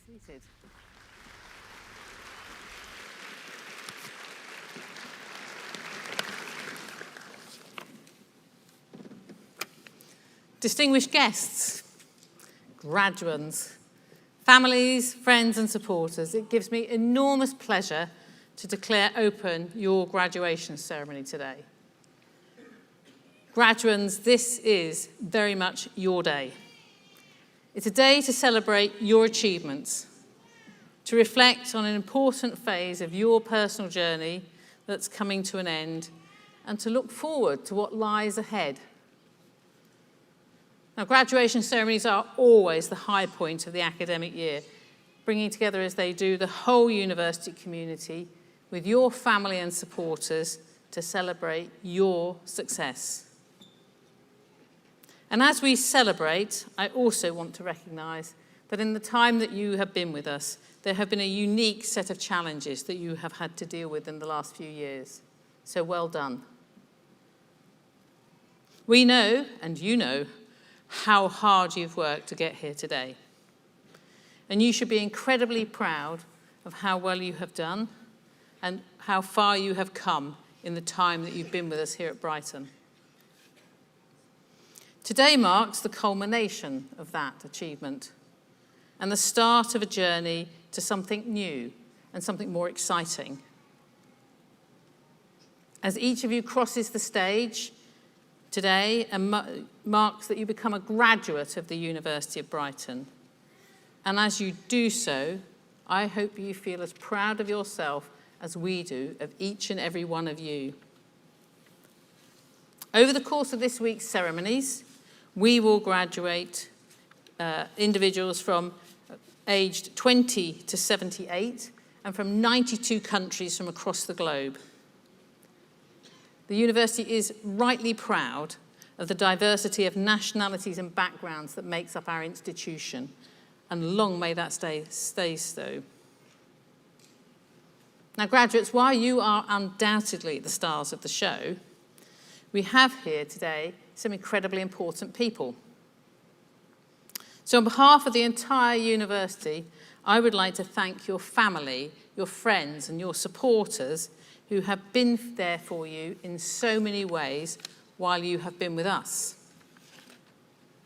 Seated. Distinguished guests, graduates, families, friends and supporters, it gives me enormous pleasure to declare open your graduation ceremony today. Graduates, this is very much your day. It's a day to celebrate your achievements, to reflect on an important phase of your personal journey that's coming to an end, and to look forward to what lies ahead. Now, graduation ceremonies are always the high point of the academic year, bringing together as they do the whole university community with your family and supporters to celebrate your success. And as we celebrate, I also want to recognise that in the time that you have been with us, there have been a unique set of challenges that you have had to deal with in the last few years. So well done. We know, and you know, how hard you've worked to get here today. And you should be incredibly proud of how well you have done and how far you have come in the time that you've been with us here at Brighton. Today marks the culmination of that achievement and the start of a journey to something new and something more exciting. As each of you crosses the stage today, marks that you become a graduate of the University of Brighton. And as you do so, I hope you feel as proud of yourself as we do of each and every one of you. Over the course of this week's ceremonies, we will graduate individuals from aged 20 to 78 and from 92 countries from across the globe. The university is rightly proud of the diversity of nationalities and backgrounds that makes up our institution, and long may that stay so. Now, graduates, while you are undoubtedly the stars of the show, we have here today some incredibly important people. So on behalf of the entire university, I would like to thank your family, your friends and your supporters who have been there for you in so many ways while you have been with us.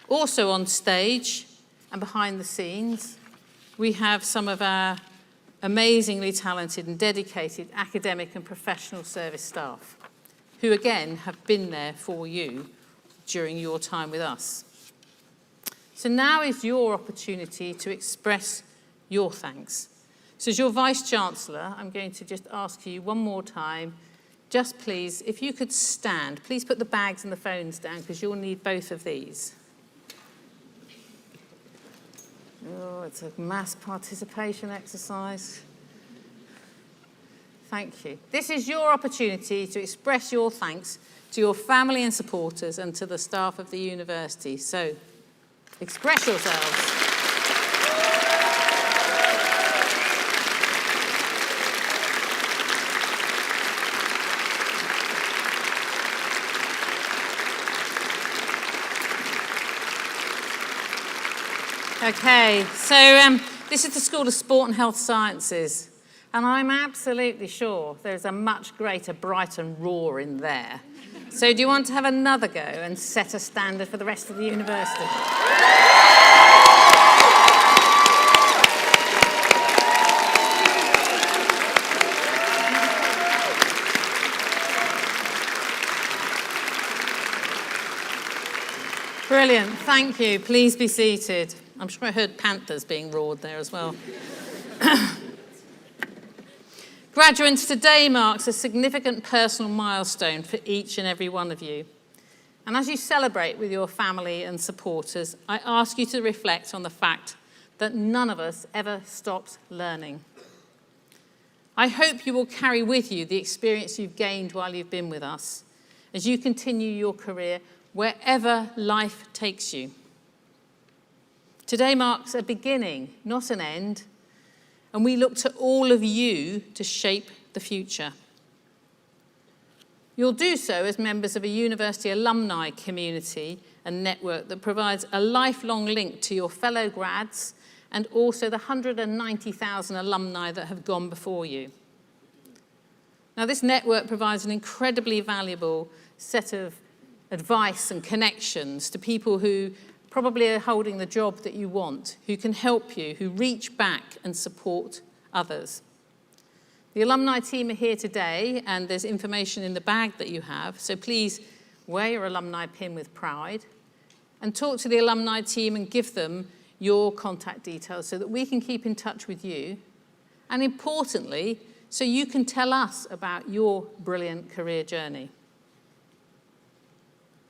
Also on stage and behind the scenes, we have some of our amazingly talented and dedicated academic and professional service staff who again have been there for you during your time with us. So now is your opportunity to express your thanks. So as your Vice-Chancellor, I'm going to just ask you one more time, just please, if you could stand, please put the bags and the phones down because you'll need both of these. Oh, it's a mass participation exercise. Thank you. This is your opportunity to express your thanks to your family and supporters and to the staff of the university. So, express yourselves. Okay, so this is the School of Sport and Health Sciences, and I'm absolutely sure there's a much greater Brighton roar in there. So do you want to have another go and set a standard for the rest of the university? Brilliant, thank you. Please be seated. I'm sure I heard panthers being roared there as well. Graduates, today marks a significant personal milestone for each and every one of you. And as you celebrate with your family and supporters, I ask you to reflect on the fact that none of us ever stops learning. I hope you will carry with you the experience you've gained while you've been with us as you continue your career wherever life takes you. Today marks a beginning, not an end, and we look to all of you to shape the future. You'll do so as members of a university alumni community and network that provides a lifelong link to your fellow grads and also the 190,000 alumni that have gone before you. Now, this network provides an incredibly valuable set of advice and connections to people who probably are holding the job that you want, who can help you, who reach back and support others. The alumni team are here today, and there's information in the bag that you have, so please wear your alumni pin with pride and talk to the alumni team and give them your contact details so that we can keep in touch with you, and importantly, so you can tell us about your brilliant career journey.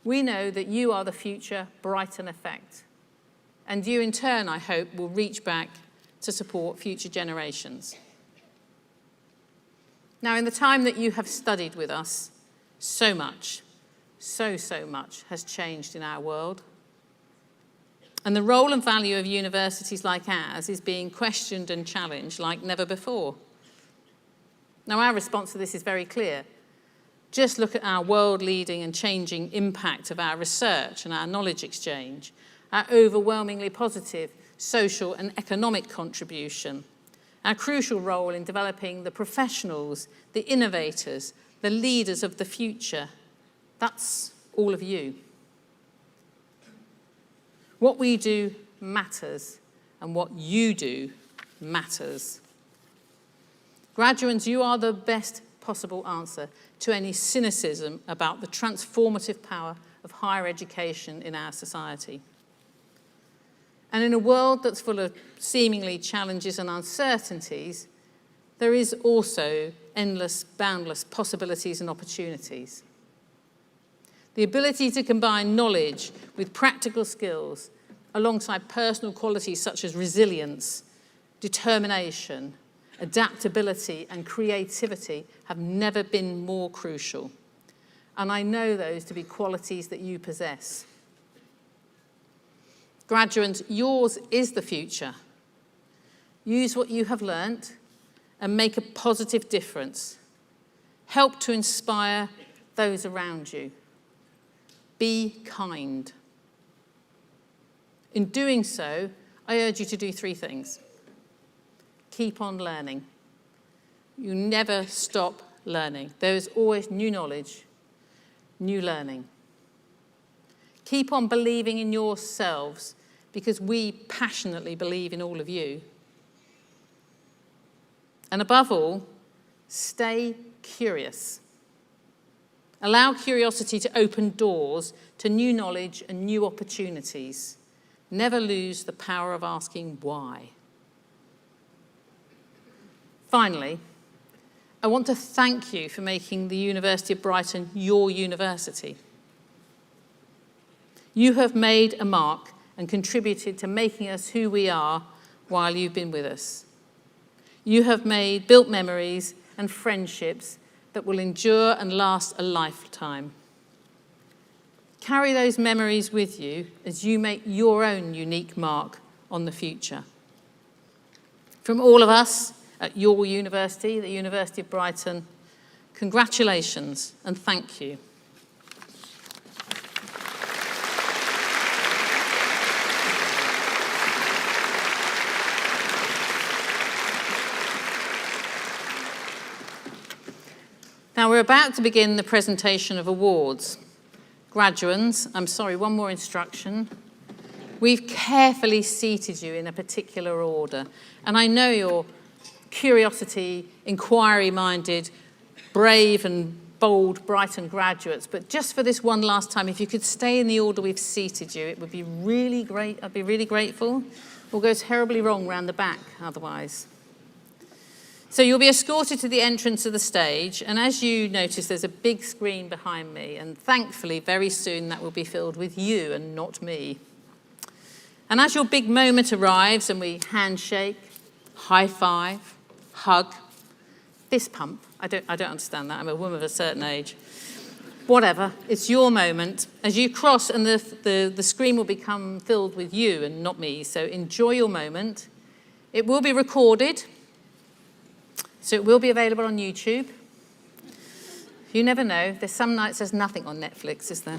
We know that you are the future Brighton effect, and you in turn, I hope, will reach back to support future generations. Now, in the time that you have studied with us, so much has changed in our world. And the role and value of universities like ours is being questioned and challenged like never before. Now, our response to this is very clear. Just look at our world-leading and changing impact of our research and our knowledge exchange, our overwhelmingly positive social and economic contribution, our crucial role in developing the professionals, the innovators, the leaders of the future. That's all of you. What we do matters, and what you do matters. Graduates, you are the best possible answer to any cynicism about the transformative power of higher education in our society. And in a world that's full of seemingly challenges and uncertainties, there is also endless, boundless possibilities and opportunities. The ability to combine knowledge with practical skills alongside personal qualities such as resilience, determination, adaptability, and creativity have never been more crucial. And I know those to be qualities that you possess. Graduates, yours is the future. Use what you have learnt and make a positive difference. Help to inspire those around you. Be kind. In doing so, I urge you to do 3 things. Keep on learning. You never stop learning. There is always new knowledge, new learning. Keep on believing in yourselves, because we passionately believe in all of you. And above all, stay curious. Allow curiosity to open doors to new knowledge and new opportunities. Never lose the power of asking why. Finally, I want to thank you for making the University of Brighton your university. You have made a mark and contributed to making us who we are while you've been with us. You have built memories and friendships that will endure and last a lifetime. Carry those memories with you as you make your own unique mark on the future. From all of us at your university, the University of Brighton, congratulations and thank you. Now we're about to begin the presentation of awards. Graduates, I'm sorry, one more instruction. We've carefully seated you in a particular order, and I know you're curiosity, inquiry-minded, brave and bold Brighton graduates, but just for this one last time, if you could stay in the order we've seated you, it would be really great. I'd be really grateful. We'll go terribly wrong round the back otherwise. So you'll be escorted to the entrance of the stage, and as you notice, there's a big screen behind me, and thankfully, very soon that will be filled with you and not me. And as your big moment arrives and we handshake, high five, hug, fist pump, I don't understand that, I'm a woman of a certain age. Whatever, it's your moment. As you cross and the screen will become filled with you and not me, so enjoy your moment. It will be recorded, so it will be available on YouTube. You never know, there's some nights there's nothing on Netflix, is there?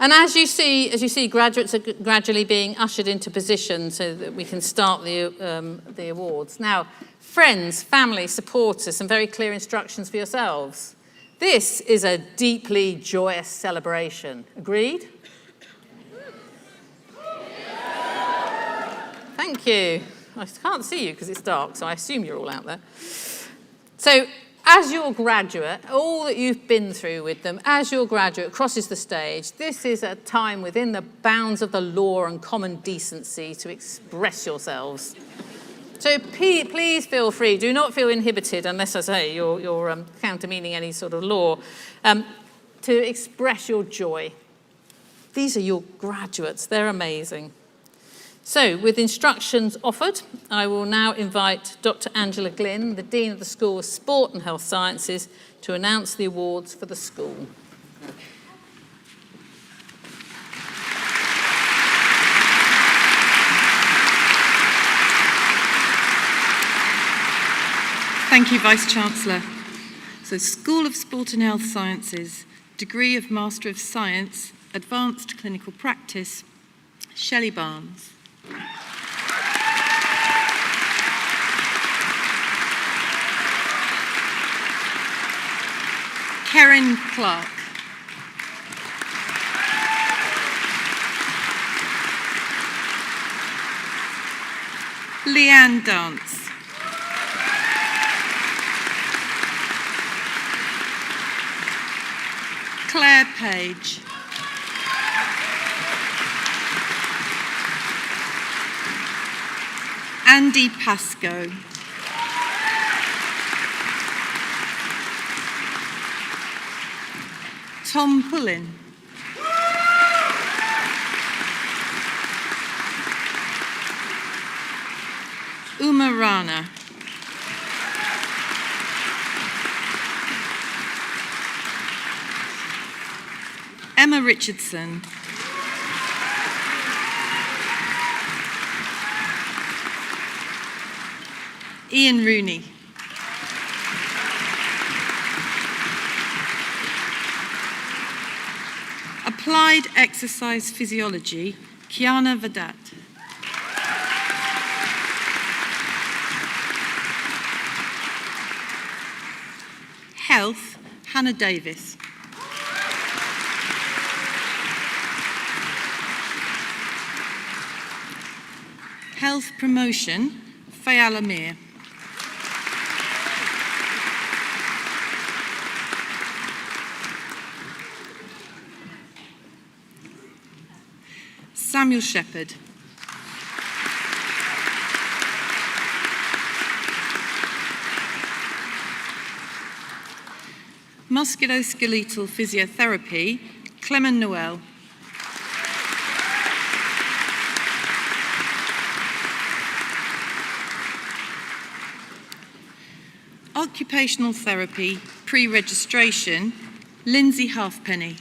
And as you see, graduates are gradually being ushered into position so that we can start the awards. Now, friends, family, supporters, some very clear instructions for yourselves. This is a deeply joyous celebration. Agreed? Thank you. I can't see you because it's dark, so I assume you're all out there. So, as your graduate, all that you've been through with them, as your graduate crosses the stage, this is a time within the bounds of the law and common decency to express yourselves. So please feel free, do not feel inhibited, unless I say you're countermeaning any sort of law, to express your joy. These are your graduates, they're amazing. So, with instructions offered, I will now invite Dr. Angela Glynn, the Dean of the School of Sport and Health Sciences, to announce the awards for the school. Thank you, Vice-Chancellor. So, School of Sport and Health Sciences, degree of Master of Science, Advanced Clinical Practice, Shelley Barnes. Karen Clark. Leanne Dance. Claire Page. Andy Pascoe. Tom Pullin. Uma Rana. Emma Richardson. Ian Rooney. Applied Exercise Physiology, Kiana Vadat. Health, Hannah Davis. Health Promotion, Fayal Amir. Samuel Shepherd. Musculoskeletal Physiotherapy, Clement Noel. Occupational Therapy, Pre-Registration, Lindsay Halfpenny.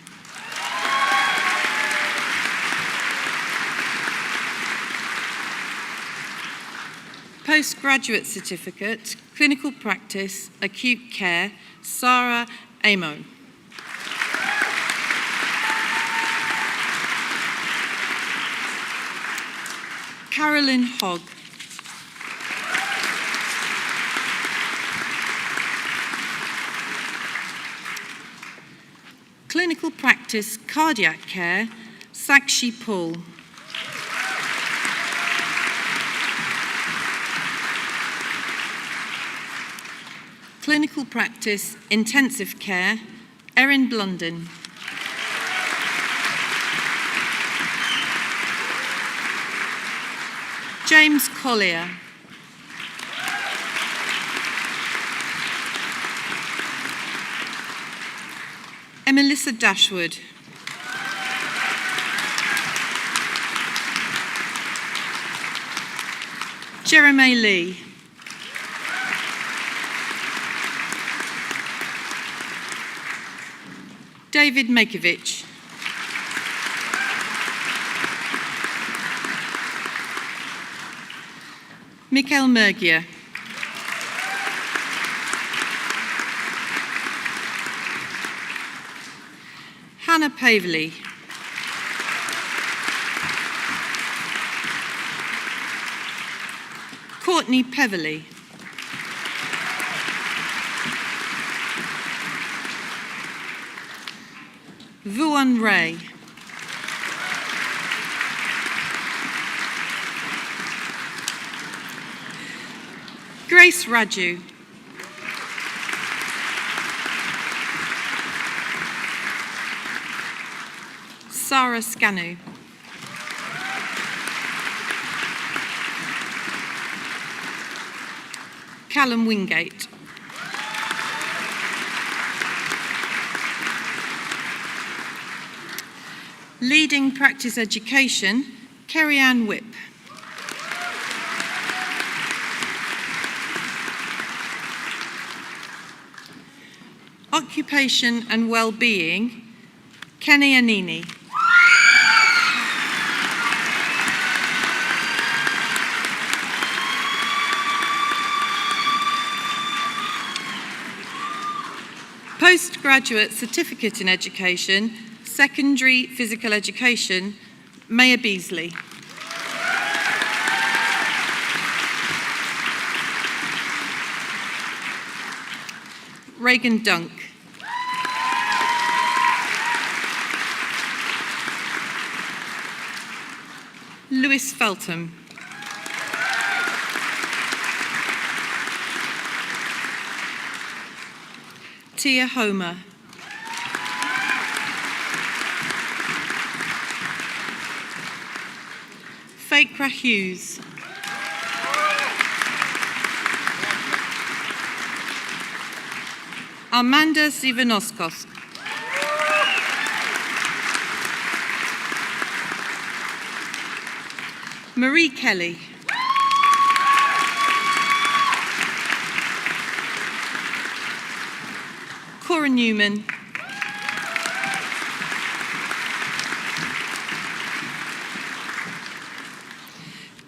Postgraduate Certificate, Clinical Practice, Acute Care, Sarah Amo. Carolyn Hogg. Clinical Practice, Cardiac Care, Sakshi Paul. Clinical Practice, Intensive Care, Erin Blunden. James Collier. Melissa Dashwood. Jeremy Lee. David Makovich. Mikhail Mergia. Hannah Pavley. Courtney Peverley. Vuan Ray. Grace Raju. Sarah Scanu. Callum Wingate. Leading Practice Education, Kerry-Ann Whip. Occupation and Wellbeing, Kenny Anini. Postgraduate Certificate in Education, Secondary Physical Education, Maya Beasley. Reagan Dunk. Lewis Feltham. Tia Homer. Fakra Hughes. Amanda Sivanoskos. Marie Kelly. Cora Newman.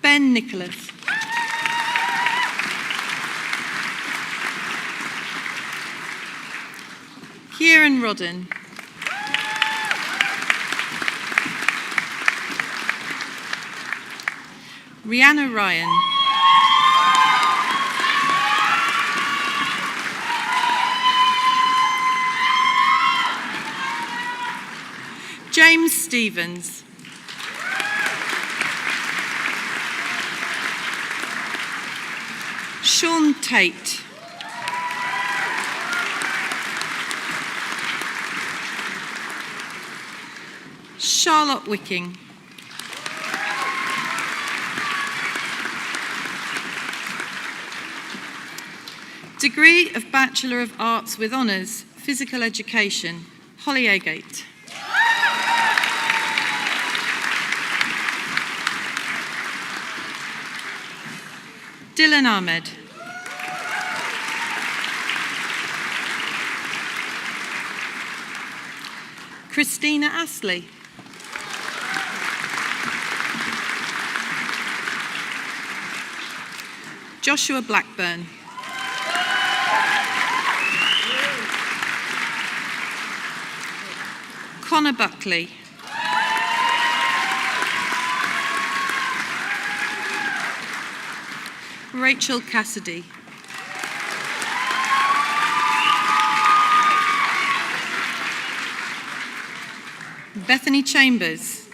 Ben Nicholas. Kieran Rodden. Rihanna Ryan. James Stevens. Sean Tate. Charlotte Wicking. Degree of Bachelor of Arts with Honours, Physical Education, Holly Agate. Dylan Ahmed. Christina Astley. Joshua Blackburn. Connor Buckley. Rachel Cassidy. Bethany Chambers.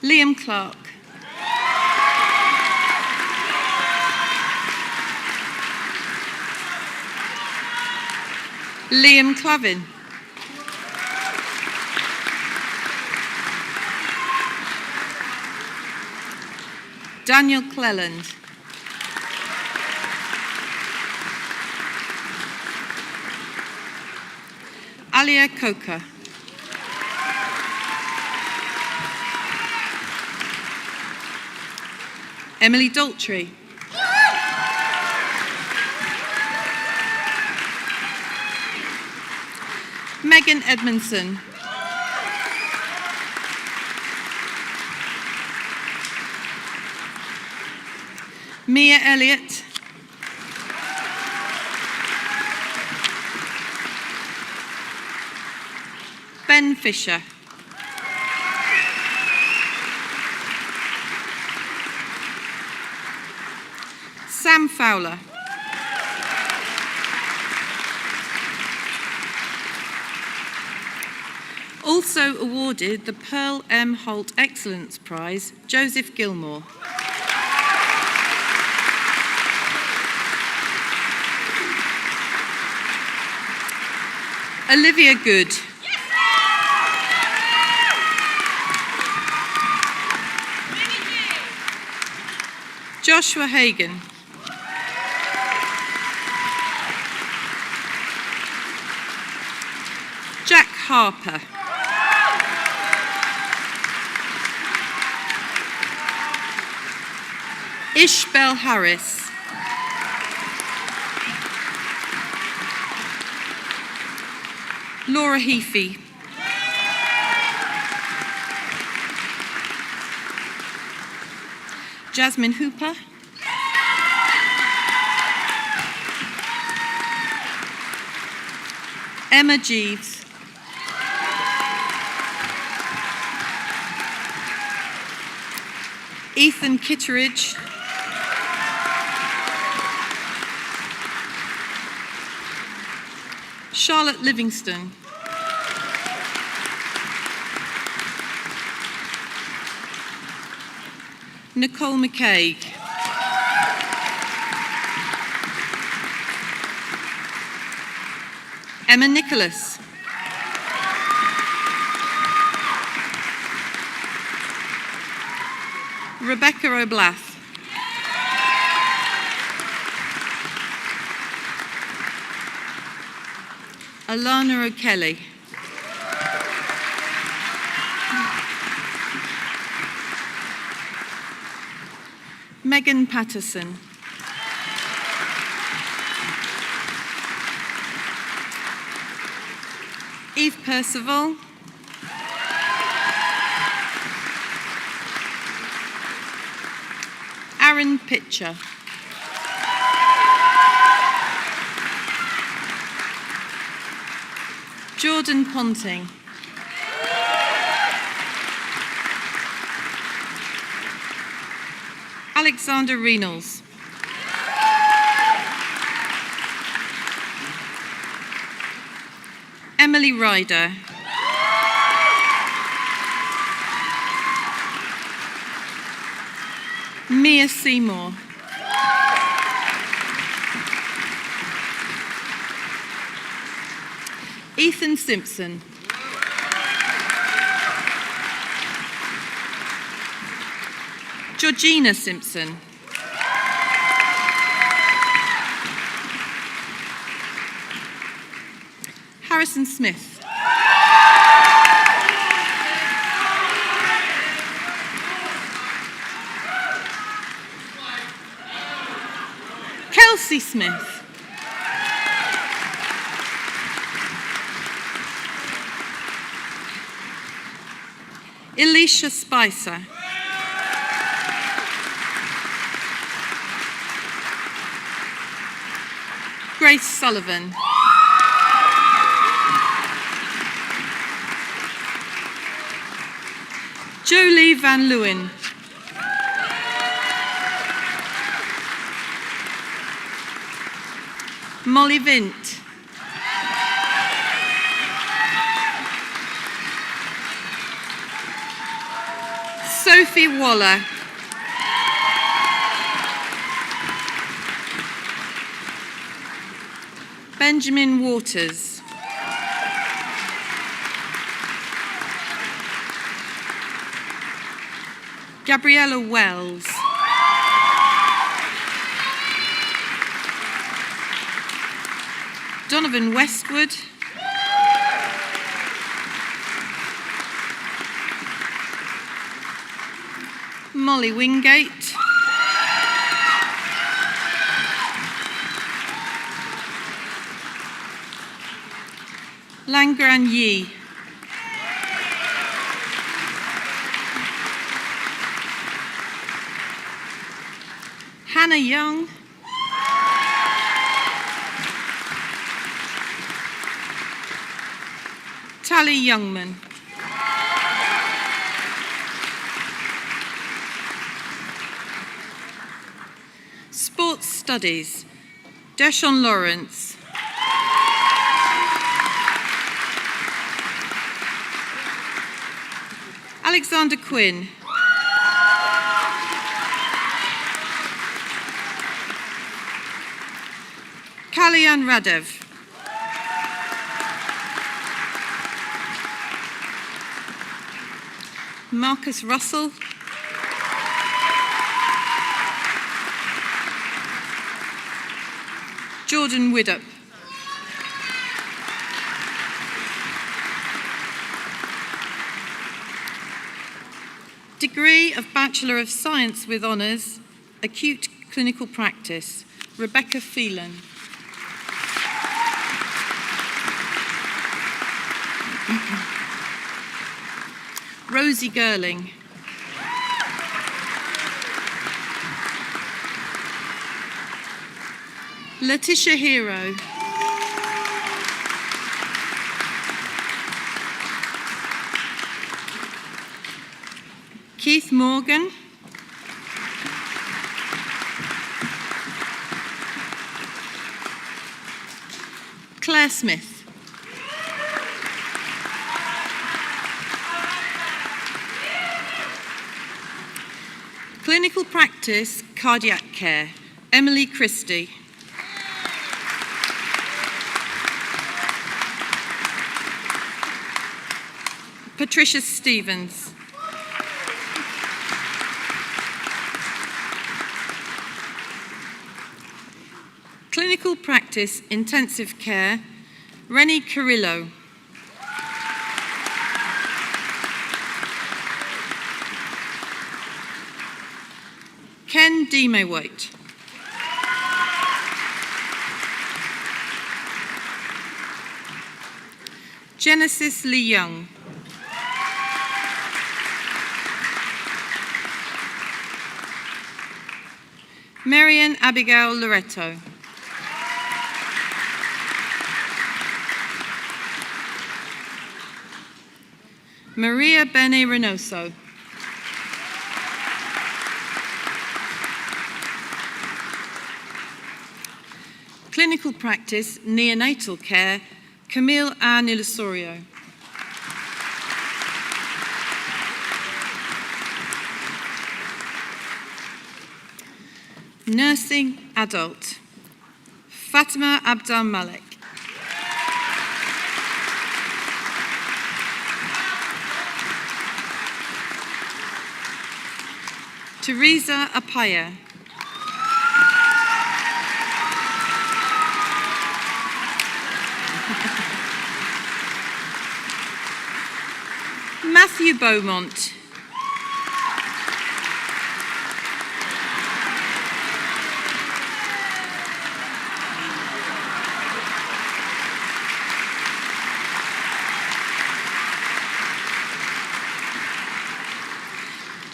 Liam Clark. Liam Clavin. Daniel Cleland. Alia Coker. Emily Daltrey. Megan Edmondson. Mia Elliott. Ben Fisher. Sam Fowler. Also awarded the Pearl M. Holt Excellence Prize, Joseph Gilmore. Olivia Good. Joshua Hagan. Jack Harper. Ishbel Harris. Laura Heafy. Jasmine Hooper. Emma Jeeves. Ethan Kitteridge. Charlotte Livingston. Nicole McCaig. Emma Nicholas. Rebecca O'Blath. Alana O'Kelly. Megan Patterson. Eve Percival. Aaron Pitcher. Jordan Ponting. Alexander Reynolds. Emily Ryder. Mia Seymour. Ethan Simpson. Georgina Simpson. Harrison Smith. Kelsey Smith. Elisha Spicer. Grace Sullivan. Jolie Van Leeuwen. Molly Vint. Sophie Waller. Benjamin Waters. Gabriella Wells. Donovan Westwood. Molly Wingate. Langran Yi. Hannah Young. Tally Youngman. Sports Studies, Deshaun Lawrence. Alexander Quinn. Kalyan Radev. Marcus Russell. Jordan Widdup. Degree of Bachelor of Science with Honours, Acute Clinical Practice, Rebecca Phelan. Rosie Girling. Letitia Hero. Keith Morgan. Claire Smith. Clinical Practice, Cardiac Care, Emily Christie. Patricia Stevens. Clinical Practice, Intensive Care, Rennie Carrillo. Ken Demaywaite. Genesis Lee Young. Marian Abigail Loretto. Maria Bene Reynoso. Clinical Practice, Neonatal Care, Camille Ann Ilusorio. Nursing Adult, Fatima Abdal Malik. Teresa Apaya. Matthew Beaumont.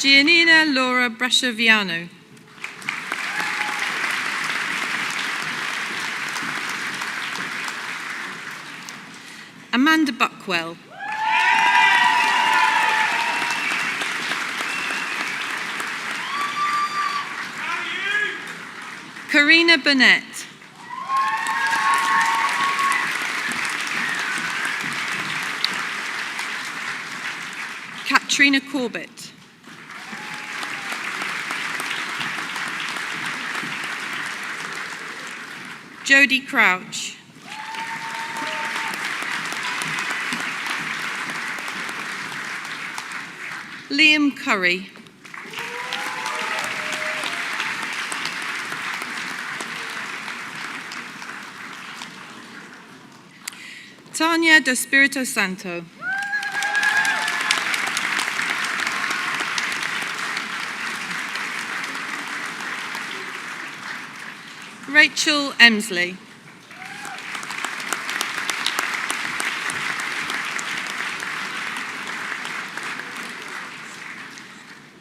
Giannina Laura Brasciaviano. Amanda Buckwell. Karina Burnett. Katrina Corbett. Jodie Crouch. Liam Curry. Tanya do Espírito Santo. Rachel Emsley.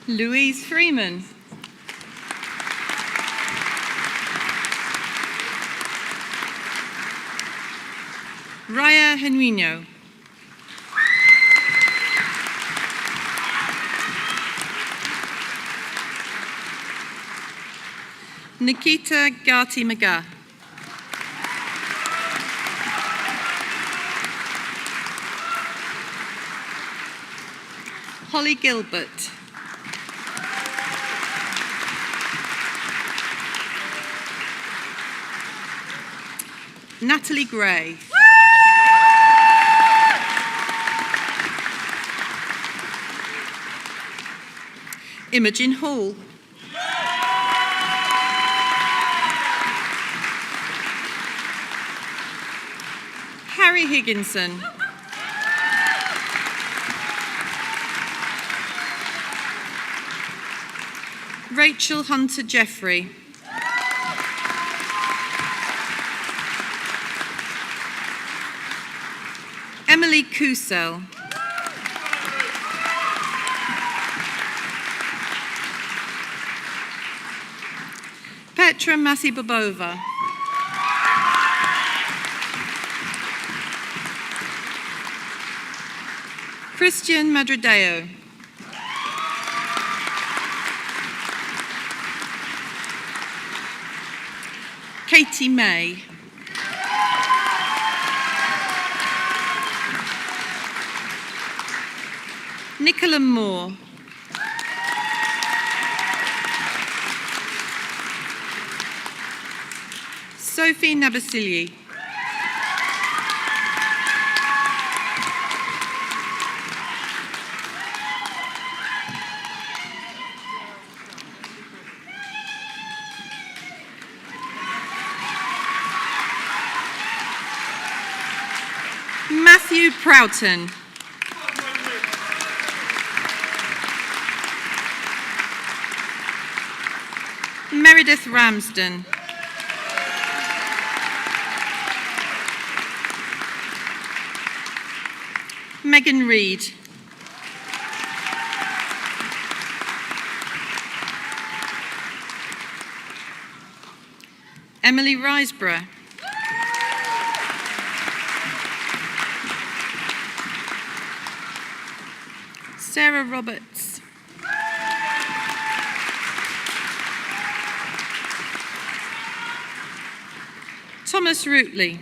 Louise Freeman. Raya Genuino. Nikita Gati-Maga. Holly Gilbert. Natalie Gray. Imogen Hall. Harry Higginson. Rachel Hunter-Jeffrey. Emily Kusel. Petra Masibabova. Christian Madrideo. Katie May. Nicola Moore. Sophie Nabasili. Matthew Proughton. Meredith Ramsden. Megan Reid. Emily Riseborough. Sarah Roberts. Thomas Rootley.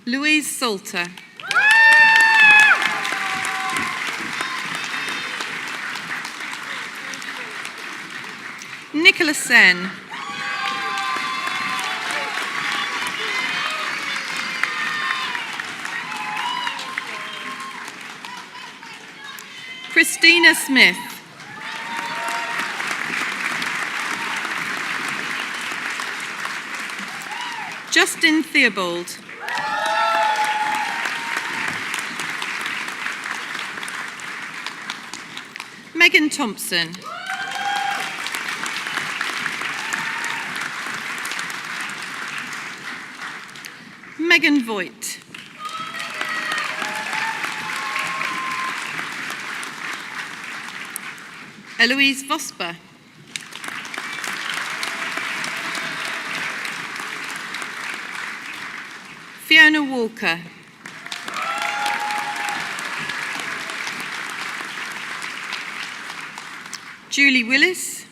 Louise Salter. Nicola Sen. Christina Smith. Justin Theobald. Megan Thompson. Megan Voigt. Eloise Vosper. Fiona Walker. Julie Willis.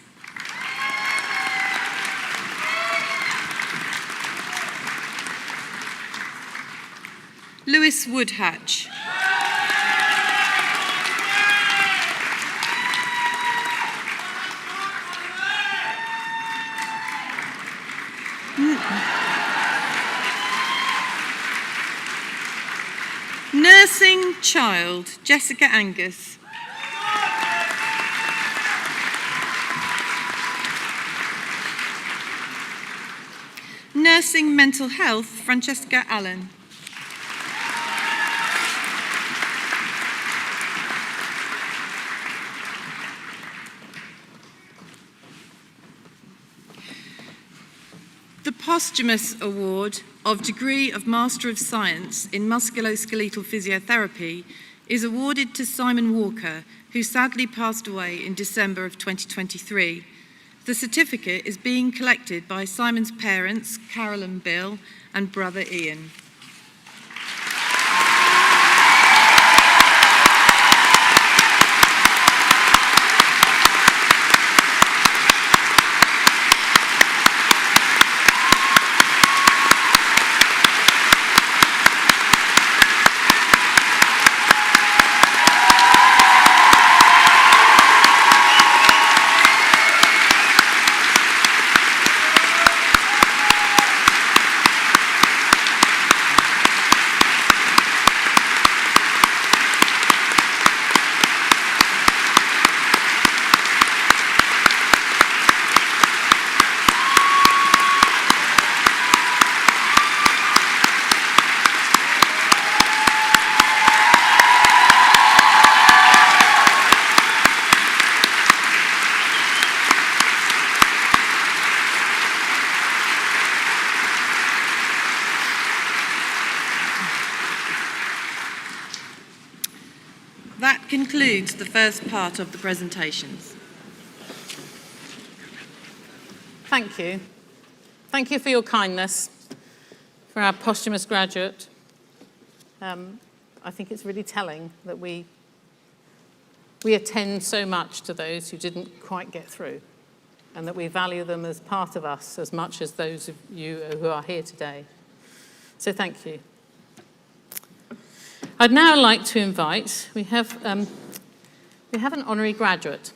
Lewis Woodhatch. Nursing child, Jessica Angus. Nursing mental health, Francesca Allen. The posthumous award of Degree of Master of Science in Musculoskeletal Physiotherapy is awarded to Simon Walker, who sadly passed away in December of 2023. The certificate is being collected by Simon's parents, Carol and Bill, and brother Ian. That concludes the first part of the presentations. Thank you. Thank you for your kindness for our posthumous graduate. I think it's really telling that we attend so much to those who didn't quite get through, and that we value them as part of us as much as those of you who are here today. So thank you. I'd now like to invite, we have an honorary graduate.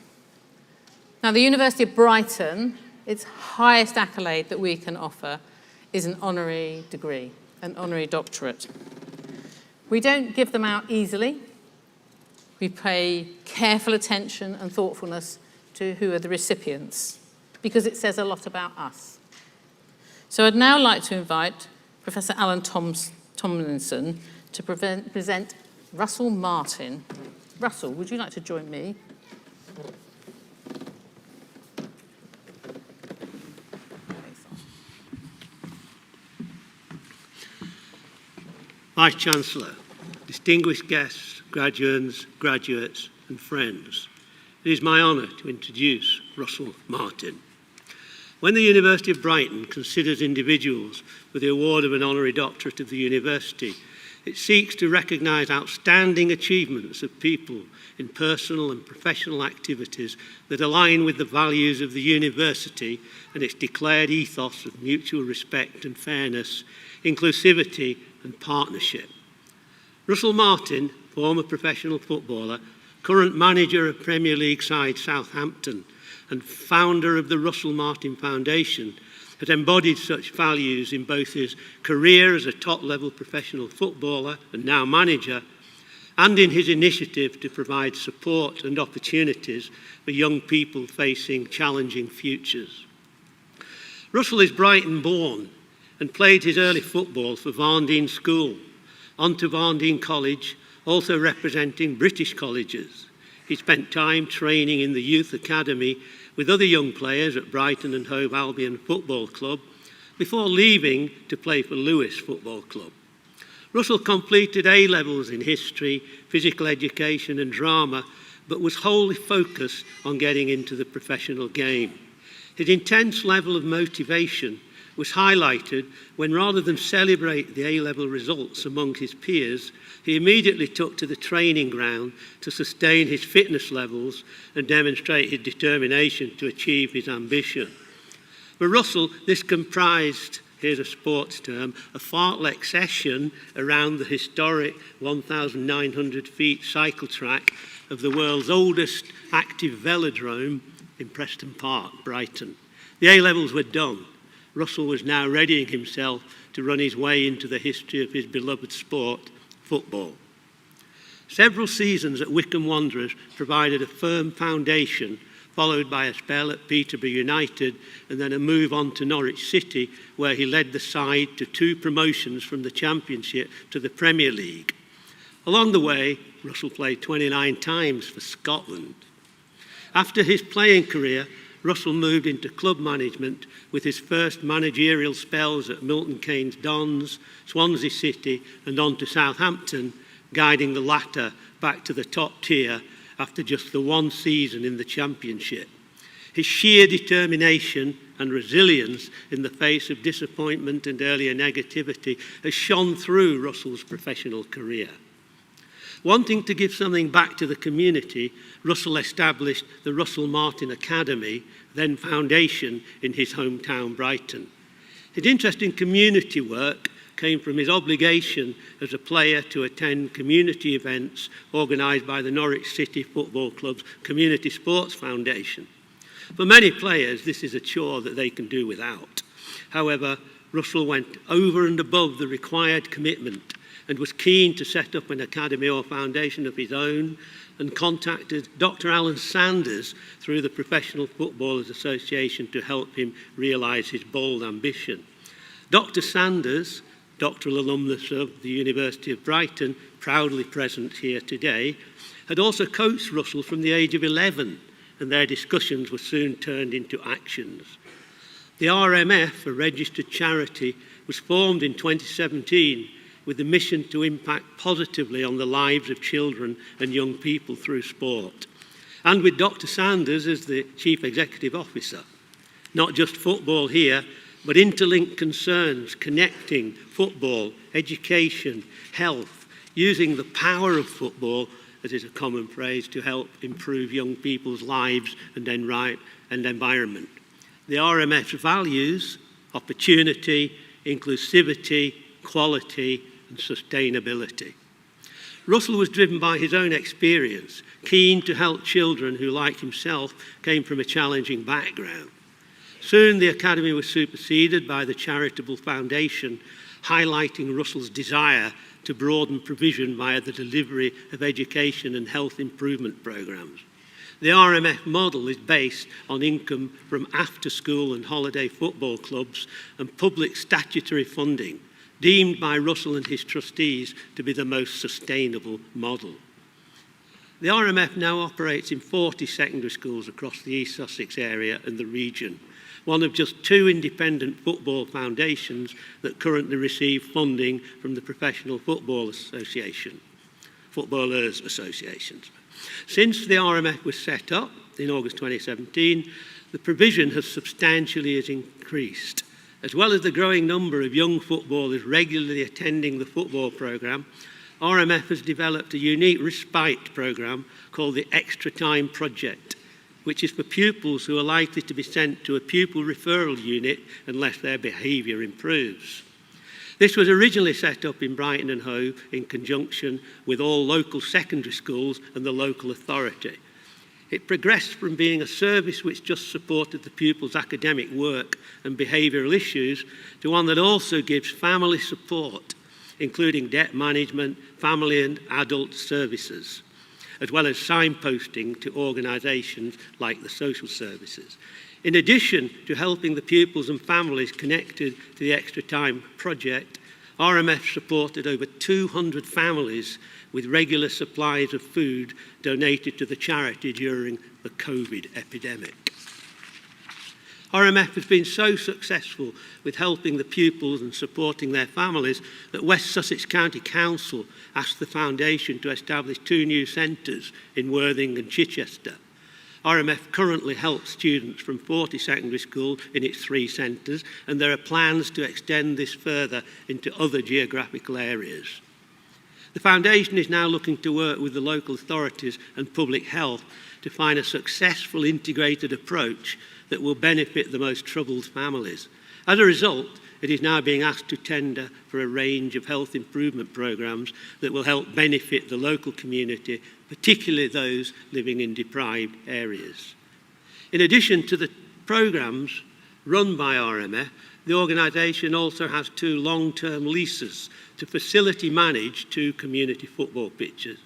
Now, the University of Brighton, its highest accolade that we can offer is an honorary degree, an honorary doctorate. We don't give them out easily. We pay careful attention and thoughtfulness to who are the recipients, because it says a lot about us. So I'd now like to invite Professor Alan Tomlinson to present Russell Martin. Russell, would you like to join me? Vice-Chancellor, distinguished guests, graduates and friends, it is my honour to introduce Russell Martin. When the University of Brighton considers individuals for the award of an honorary doctorate of the university, it seeks to recognise outstanding achievements of people in personal and professional activities that align with the values of the university and its declared ethos of mutual respect and fairness, inclusivity and partnership. Russell Martin, former professional footballer, current manager of Premier League side Southampton and founder of the Russell Martin Foundation, has embodied such values in both his career as a top-level professional footballer and now manager, and in his initiative to provide support and opportunities for young people facing challenging futures. Russell is Brighton born and played his early football for Varndine School, on to Varndine College, also representing British colleges. He spent time training in the youth academy with other young players at Brighton and Hove Albion Football Club before leaving to play for Lewes Football Club. Russell completed A-levels in history, physical education and drama, but was wholly focused on getting into the professional game. His intense level of motivation was highlighted when, rather than celebrate the A-level results among his peers, he immediately took to the training ground to sustain his fitness levels and demonstrate his determination to achieve his ambition. For Russell, this comprised, here's a sports term, a fartlek session around the historic 1,900 feet cycle track of the world's oldest active velodrome in Preston Park, Brighton. The A-levels were done. Russell was now readying himself to run his way into the history of his beloved sport, football. Several seasons at Wycombe Wanderers provided a firm foundation, followed by a spell at Peterborough United and then a move on to Norwich City, where he led the side to 2 promotions from the Championship to the Premier League. Along the way, Russell played 29 times for Scotland. After his playing career, Russell moved into club management with his first managerial spells at Milton Keynes Dons, Swansea City and on to Southampton, guiding the latter back to the top tier after just the 1 season in the Championship. His sheer determination and resilience in the face of disappointment and earlier negativity has shone through Russell's professional career. Wanting to give something back to the community, Russell established the Russell Martin Academy, then foundation, in his hometown Brighton. His interest in community work came from his obligation as a player to attend community events organised by the Norwich City Football Club's Community Sports Foundation. For many players, this is a chore that they can do without. However, Russell went over and above the required commitment and was keen to set up an academy or foundation of his own, and contacted Dr. Alan Sanders through the Professional Footballers Association to help him realise his bold ambition. Dr. Sanders, doctoral alumnus of the University of Brighton, proudly present here today, had also coached Russell from the age of 11, and their discussions were soon turned into actions. The RMF, a registered charity, was formed in 2017 with the mission to impact positively on the lives of children and young people through sport. And with Dr. Sanders as the Chief Executive Officer. Not just football here, but interlinked concerns connecting football, education, health, using the power of football, as is a common phrase, to help improve young people's lives and environment. The RMF's values, opportunity, inclusivity, quality and sustainability. Russell was driven by his own experience, keen to help children who, like himself, came from a challenging background. Soon the Academy was superseded by the Charitable Foundation, highlighting Russell's desire to broaden provision via the delivery of education and health improvement programmes. The RMF model is based on income from after-school and holiday football clubs and public statutory funding, deemed by Russell and his trustees to be the most sustainable model. The RMF now operates in 40 secondary schools across the East Sussex area and the region, one of just 2 independent football foundations that currently receive funding from the Professional Footballers Associations. Since the RMF was set up in August 2017, the provision has substantially increased. As well as the growing number of young footballers regularly attending the football programme, RMF has developed a unique respite programme called the Extra Time Project, which is for pupils who are likely to be sent to a pupil referral unit unless their behaviour improves. This was originally set up in Brighton and Hove in conjunction with all local secondary schools and the local authority. It progressed from being a service which just supported the pupils' academic work and behavioural issues to one that also gives family support, including debt management, family and adult services, as well as signposting to organisations like the social services. In addition to helping the pupils and families connected to the Extra Time project, RMF supported over 200 families with regular supplies of food donated to the charity during the COVID epidemic. RMF has been so successful with helping the pupils and supporting their families that West Sussex County Council asked the foundation to establish 2 new centres in Worthing and Chichester. RMF currently helps students from 40 secondary schools in its 3 centres, and there are plans to extend this further into other geographical areas. The foundation is now looking to work with the local authorities and public health to find a successful integrated approach that will benefit the most troubled families. As a result, it is now being asked to tender for a range of health improvement programmes that will help benefit the local community, particularly those living in deprived areas. In addition to the programmes run by RMF, the organisation also has 2 long-term leases to facility manage 2 community football pitches.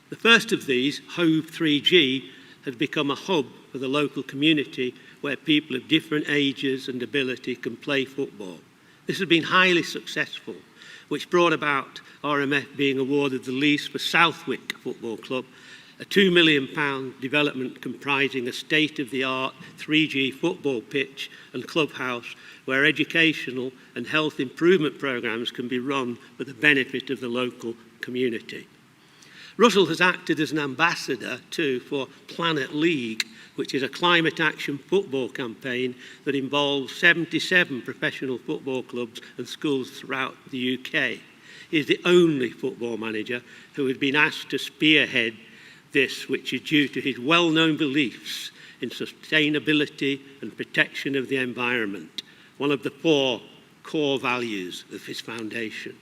The first of these, Hove 3G, has become a hub for the local community where people of different ages and ability can play football. This has been highly successful, which brought about RMF being awarded the lease for Southwick Football Club, a £2 million development comprising a state-of-the-art 3G football pitch and clubhouse where educational and health improvement programmes can be run for the benefit of the local community. Russell has acted as an ambassador too for Planet League, which is a climate action football campaign that involves 77 professional football clubs and schools throughout the UK. He is the only football manager who has been asked to spearhead this, which is due to his well-known beliefs in sustainability and protection of the environment, one of the 4 core values of his foundation.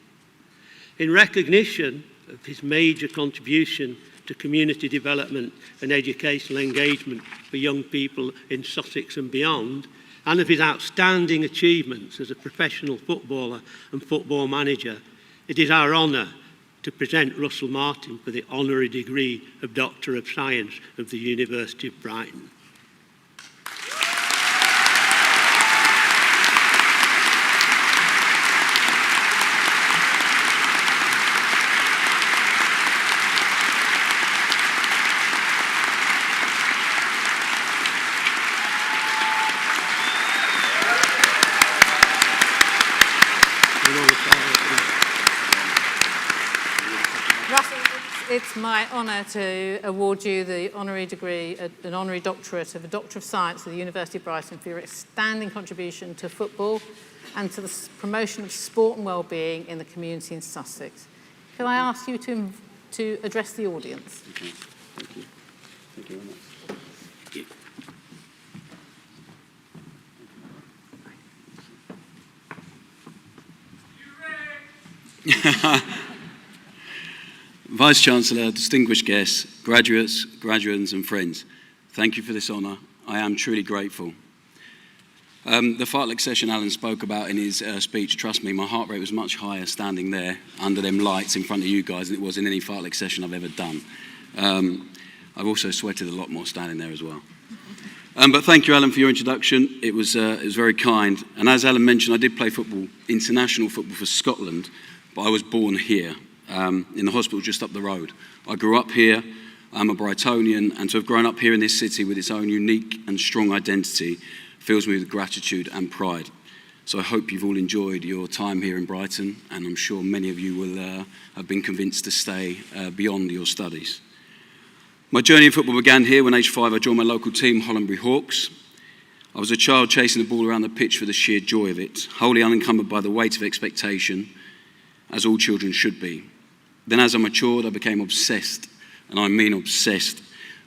In recognition of his major contribution to community development and educational engagement for young people in Sussex and beyond, and of his outstanding achievements as a professional footballer and football manager, it is our honour to present Russell Martin for the honorary degree of Doctor of Science of the University of Brighton. Russell, it's my honour to award you the honorary degree, an honorary doctorate of a Doctor of Science at the University of Brighton for your outstanding contribution to football and to the promotion of sport and well-being in the community in Sussex. Can I ask you to address the audience? Okay. Thank you. Thank you very much. Vice-Chancellor, distinguished guests, graduates, graduands and friends, thank you for this honour. I am truly grateful. The fartlek session Alan spoke about in his speech, trust me, my heart rate was much higher standing there under them lights in front of you guys than it was in any fartlek session I've ever done. I've also sweated a lot more standing there as well. But thank you, Alan, for your introduction. It was very kind. And as Alan mentioned, I did play football, international football for Scotland, but I was born here, in the hospital just up the road. I grew up here. I'm a Brightonian, and to have grown up here in this city with its own unique and strong identity fills me with gratitude and pride. So I hope you've all enjoyed your time here in Brighton, and I'm sure many of you will have been convinced to stay beyond your studies. My journey in football began here when, aged 5, I joined my local team, Hollandbury Hawks. I was a child chasing the ball around the pitch for the sheer joy of it, wholly unencumbered by the weight of expectation, as all children should be. Then as I matured, I became obsessed, and I mean obsessed,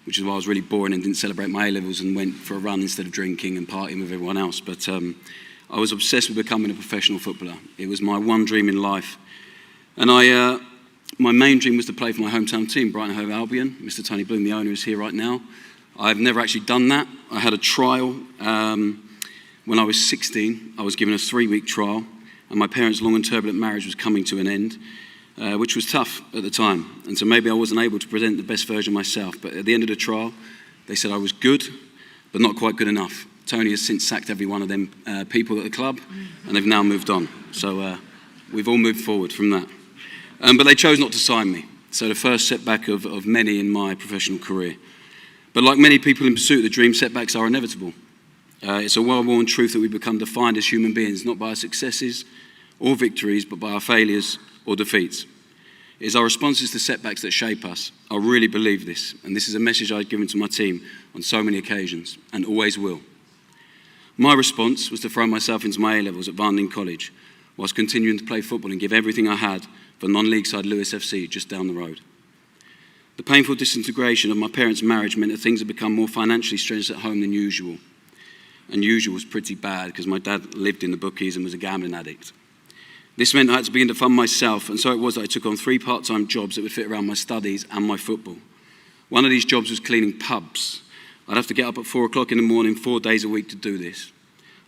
which is why I was really boring and didn't celebrate my A-levels and went for a run instead of drinking and partying with everyone else. But I was obsessed with becoming a professional footballer. It was my one dream in life. And my main dream was to play for my hometown team, Brighton Hove Albion. Mr. Tony Bloom, the owner, is here right now. I've never actually done that. I had a trial when I was 16. I was given a 3-week trial, and my parents' long and turbulent marriage was coming to an end, which was tough at the time. And so maybe I wasn't able to present the best version of myself. But at the end of the trial, they said I was good, but not quite good enough. Tony has since sacked every one of them people at the club, and they've now moved on. So we've all moved forward from that. But they chose not to sign me. So the first setback of many in my professional career. But like many people in pursuit of the dream, setbacks are inevitable. It's a well-worn truth that we become defined as human beings, not by our successes or victories, but by our failures or defeats. It is our responses to setbacks that shape us. I really believe this, and this is a message I've given to my team on so many occasions, and always will. My response was to throw myself into my A-levels at Varney College, whilst continuing to play football and give everything I had for non-league side Lewis FC just down the road. The painful disintegration of my parents' marriage meant that things had become more financially strenuous at home than usual. And usual was pretty bad because my dad lived in the bookies and was a gambling addict. This meant I had to begin to fund myself, and so it was that I took on 3 part-time jobs that would fit around my studies and my football. One of these jobs was cleaning pubs. I'd have to get up at 4 o'clock in the morning 4 days a week to do this.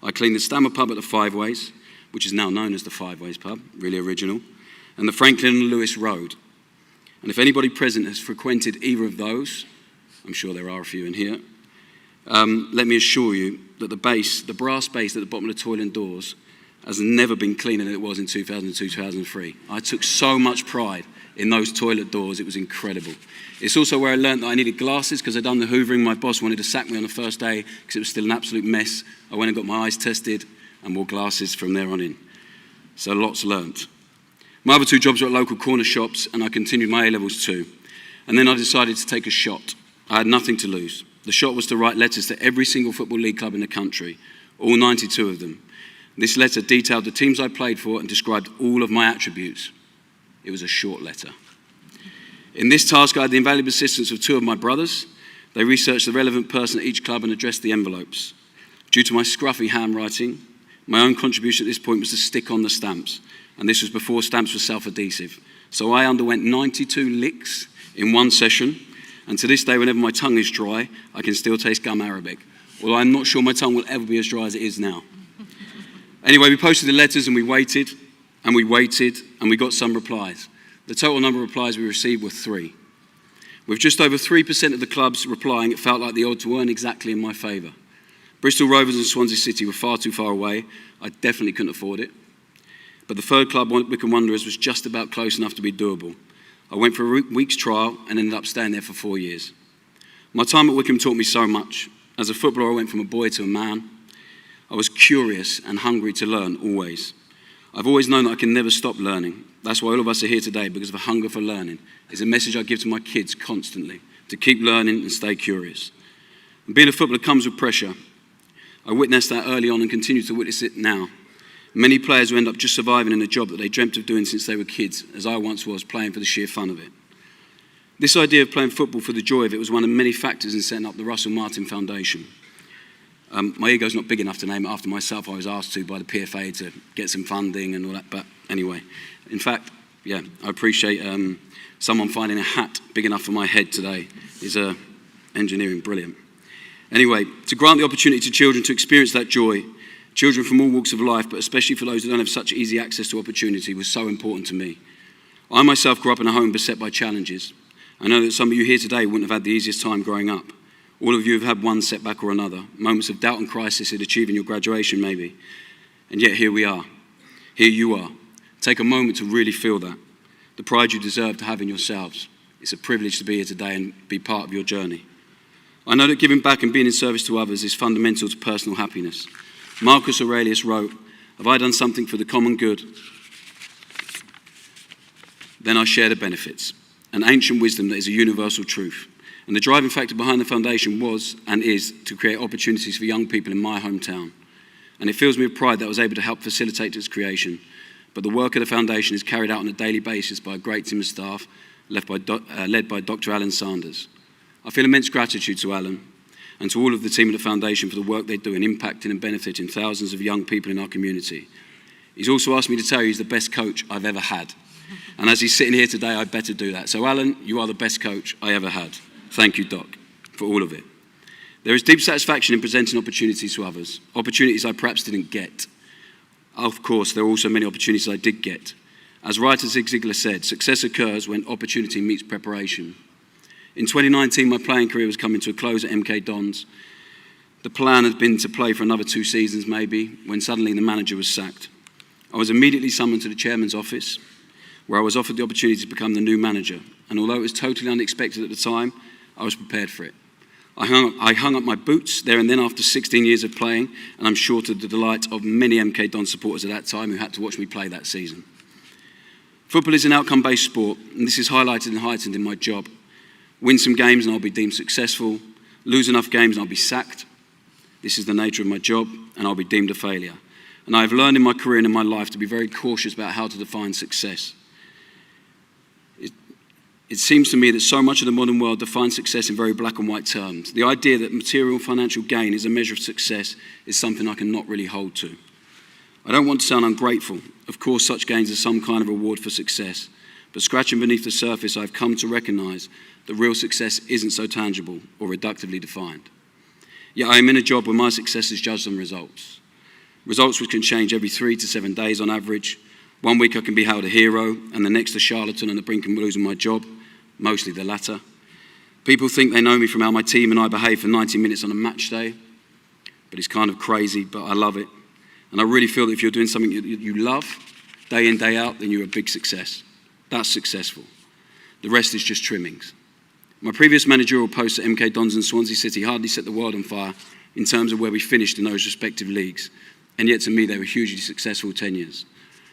I cleaned the Stammer pub at the Five Ways, which is now known as the Five Ways pub, really original, and the Franklin and Lewis Road. And if anybody present has frequented either of those, I'm sure there are a few in here, let me assure you that the brass base at the bottom of the toilet doors has never been cleaner than it was in 2002, 2003. I took so much pride in those toilet doors, it was incredible. It's also where I learned that I needed glasses because I'd done the hoovering. My boss wanted to sack me on the first day because it was still an absolute mess. I went and got my eyes tested and wore glasses from there on in. So lots learnt. My other 2 jobs were at local corner shops, and I continued my A-levels too. And then I decided to take a shot. I had nothing to lose. The shot was to write letters to every single football league club in the country, all 92 of them. This letter detailed the teams I played for and described all of my attributes. It was a short letter. In this task, I had the invaluable assistance of 2 of my brothers. They researched the relevant person at each club and addressed the envelopes. Due to my scruffy handwriting, my own contribution at this point was to stick on the stamps, and this was before stamps were self-adhesive. So I underwent 92 licks in one session, and to this day, whenever my tongue is dry, I can still taste gum arabic, although I'm not sure my tongue will ever be as dry as it is now. Anyway, we posted the letters and we waited, and we waited, and we got some replies. The total number of replies we received were 3. With just over 3% of the clubs replying, it felt like the odds weren't exactly in my favour. Bristol Rovers and Swansea City were far too far away. I definitely couldn't afford it. But the third club, Wycombe Wanderers, was just about close enough to be doable. I went for a week's trial and ended up staying there for 4 years. My time at Wycombe taught me so much. As a footballer, I went from a boy to a man. I was curious and hungry to learn always. I've always known that I can never stop learning. That's why all of us are here today, because of a hunger for learning. It's a message I give to my kids constantly, to keep learning and stay curious. And being a footballer comes with pressure. I witnessed that early on and continue to witness it now. Many players who end up just surviving in a job that they dreamt of doing since they were kids, as I once was, playing for the sheer fun of it. This idea of playing football for the joy of it was one of many factors in setting up the Russell Martin Foundation. My ego's not big enough to name it after myself. I was asked to by the PFA to get some funding and all that, but anyway. In fact, I appreciate someone finding a hat big enough for my head today. Is engineering brilliant. Anyway, to grant the opportunity to children to experience that joy, children from all walks of life, but especially for those who don't have such easy access to opportunity, was so important to me. I myself grew up in a home beset by challenges. I know that some of you here today wouldn't have had the easiest time growing up. All of you have had one setback or another, moments of doubt and crisis at achieving your graduation maybe. And yet here we are. Here you are. Take a moment to really feel that. The pride you deserve to have in yourselves. It's a privilege to be here today and be part of your journey. I know that giving back and being in service to others is fundamental to personal happiness. Marcus Aurelius wrote, "Have I done something for the common good? Then I share the benefits." An ancient wisdom that is a universal truth. And the driving factor behind the foundation was and is to create opportunities for young people in my hometown. And it fills me with pride that I was able to help facilitate its creation. But the work of the foundation is carried out on a daily basis by a great team of staff led by Dr. Alan Sanders. I feel immense gratitude to Alan and to all of the team at the foundation for the work they do in impacting and benefiting thousands of young people in our community. He's also asked me to tell you he's the best coach I've ever had. And as he's sitting here today, I better do that. So Alan, you are the best coach I ever had. Thank you, Doc, for all of it. There is deep satisfaction in presenting opportunities to others, opportunities I perhaps didn't get. Of course, there are also many opportunities I did get. As writer Zig Ziglar said, success occurs when opportunity meets preparation. In 2019, my playing career was coming to a close at MK Dons. The plan had been to play for another 2 seasons maybe, when suddenly the manager was sacked. I was immediately summoned to the chairman's office, where I was offered the opportunity to become the new manager. And although it was totally unexpected at the time, I was prepared for it. I hung up my boots there and then after 16 years of playing, and I'm sure to the delight of many MK Don supporters at that time who had to watch me play that season. Football is an outcome-based sport, and this is highlighted and heightened in my job. Win some games and I'll be deemed successful. Lose enough games and I'll be sacked. This is the nature of my job, and I'll be deemed a failure. And I have learned in my career and in my life to be very cautious about how to define success. It seems to me that so much of the modern world defines success in very black and white terms. The idea that material and financial gain is a measure of success is something I cannot really hold to. I don't want to sound ungrateful. Of course, such gains are some kind of reward for success. But scratching beneath the surface, I've come to recognise that real success isn't so tangible or reductively defined. Yet I am in a job where my success is judged on results. Results which can change every 3 to 7 days on average. One week I can be hailed a hero, and the next a charlatan on the brink of losing my job. Mostly the latter. People think they know me from how my team and I behave for 90 minutes on a match day, but it's kind of crazy, but I love it. And I really feel that if you're doing something you love, day in, day out, then you're a big success. That's successful. The rest is just trimmings. My previous managerial posts at MK Dons and Swansea City hardly set the world on fire in terms of where we finished in those respective leagues, and yet to me they were hugely successful tenures.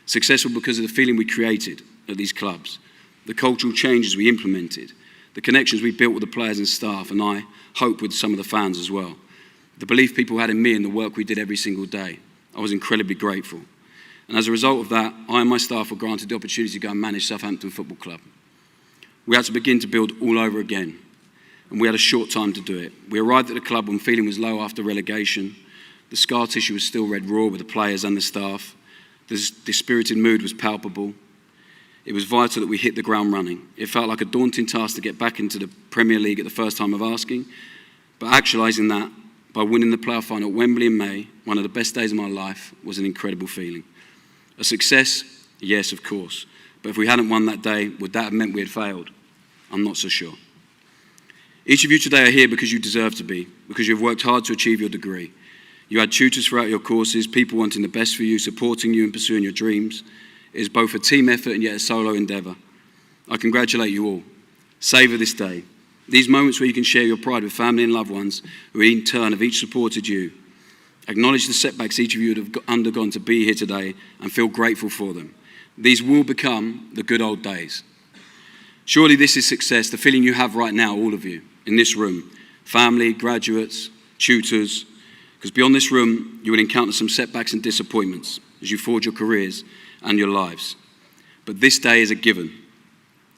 Successful because of the feeling we created at these clubs, the cultural changes we implemented, the connections we built with the players and staff, and I hope with some of the fans as well. The belief people had in me and the work we did every single day. I was incredibly grateful. And as a result of that, I and my staff were granted the opportunity to go and manage Southampton Football Club. We had to begin to build all over again, and we had a short time to do it. We arrived at the club when feeling was low after relegation. The scar tissue was still red raw with the players and the staff. The dispirited mood was palpable. It was vital that we hit the ground running. It felt like a daunting task to get back into the Premier League at the first time of asking, but actualising that by winning the playoff final at Wembley in May, one of the best days of my life, was an incredible feeling. A success? Yes, of course. But if we hadn't won that day, would that have meant we had failed? I'm not so sure. Each of you today are here because you deserve to be, because you've worked hard to achieve your degree. You had tutors throughout your courses, people wanting the best for you, supporting you and pursuing your dreams. It is both a team effort and yet a solo endeavour. I congratulate you all. Savour this day. These moments where you can share your pride with family and loved ones who in turn have each supported you. Acknowledge the setbacks each of you have undergone to be here today and feel grateful for them. These will become the good old days. Surely this is success, the feeling you have right now, all of you, in this room, family, graduates, tutors, because beyond this room, you will encounter some setbacks and disappointments as you forge your careers and your lives. But this day is a given,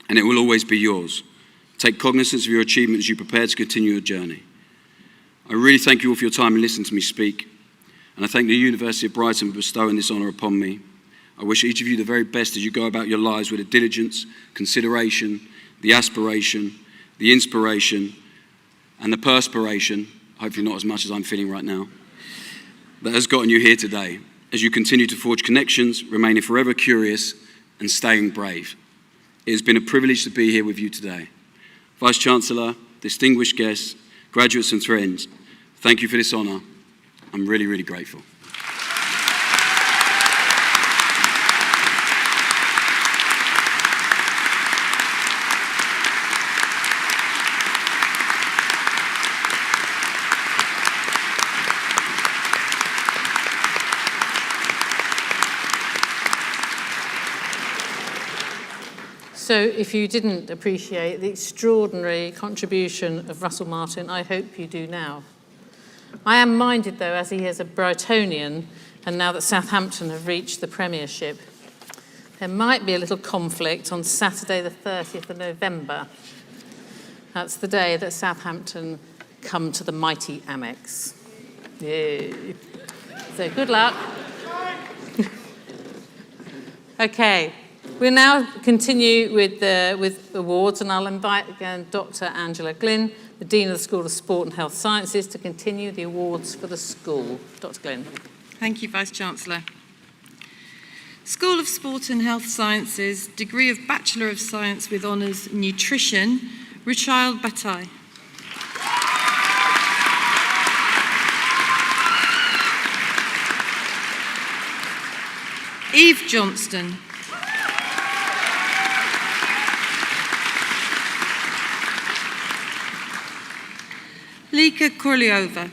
and it will always be yours. Take cognizance of your achievements as you prepare to continue your journey. I really thank you all for your time and listening to me speak, and I thank the University of Brighton for bestowing this honour upon me. I wish each of you the very best as you go about your lives with the diligence, consideration, the aspiration, the inspiration, and the perspiration, hopefully not as much as I'm feeling right now, that has gotten you here today, as you continue to forge connections, remaining forever curious and staying brave. It has been a privilege to be here with you today. Vice-Chancellor, distinguished guests, graduates and friends, thank you for this honour. I'm really, really grateful. So if you didn't appreciate the extraordinary contribution of Russell Martin, I hope you do now. I am minded, though, as he is a Brightonian, and now that Southampton have reached the Premiership, there might be a little conflict on Saturday the 30th of November. That's the day that Southampton come to the mighty Amex. Yay. So good luck. Okay. We'll now continue with awards, and I'll invite again Dr. Angela Glynn, the Dean of the School of Sport and Health Sciences, to continue the awards for the school. Dr. Glynn. Thank you, Vice-Chancellor. School of Sport and Health Sciences, degree of Bachelor of Science with Honours Nutrition, Ruchail Bataille. Eve Johnston. Lika Korliova.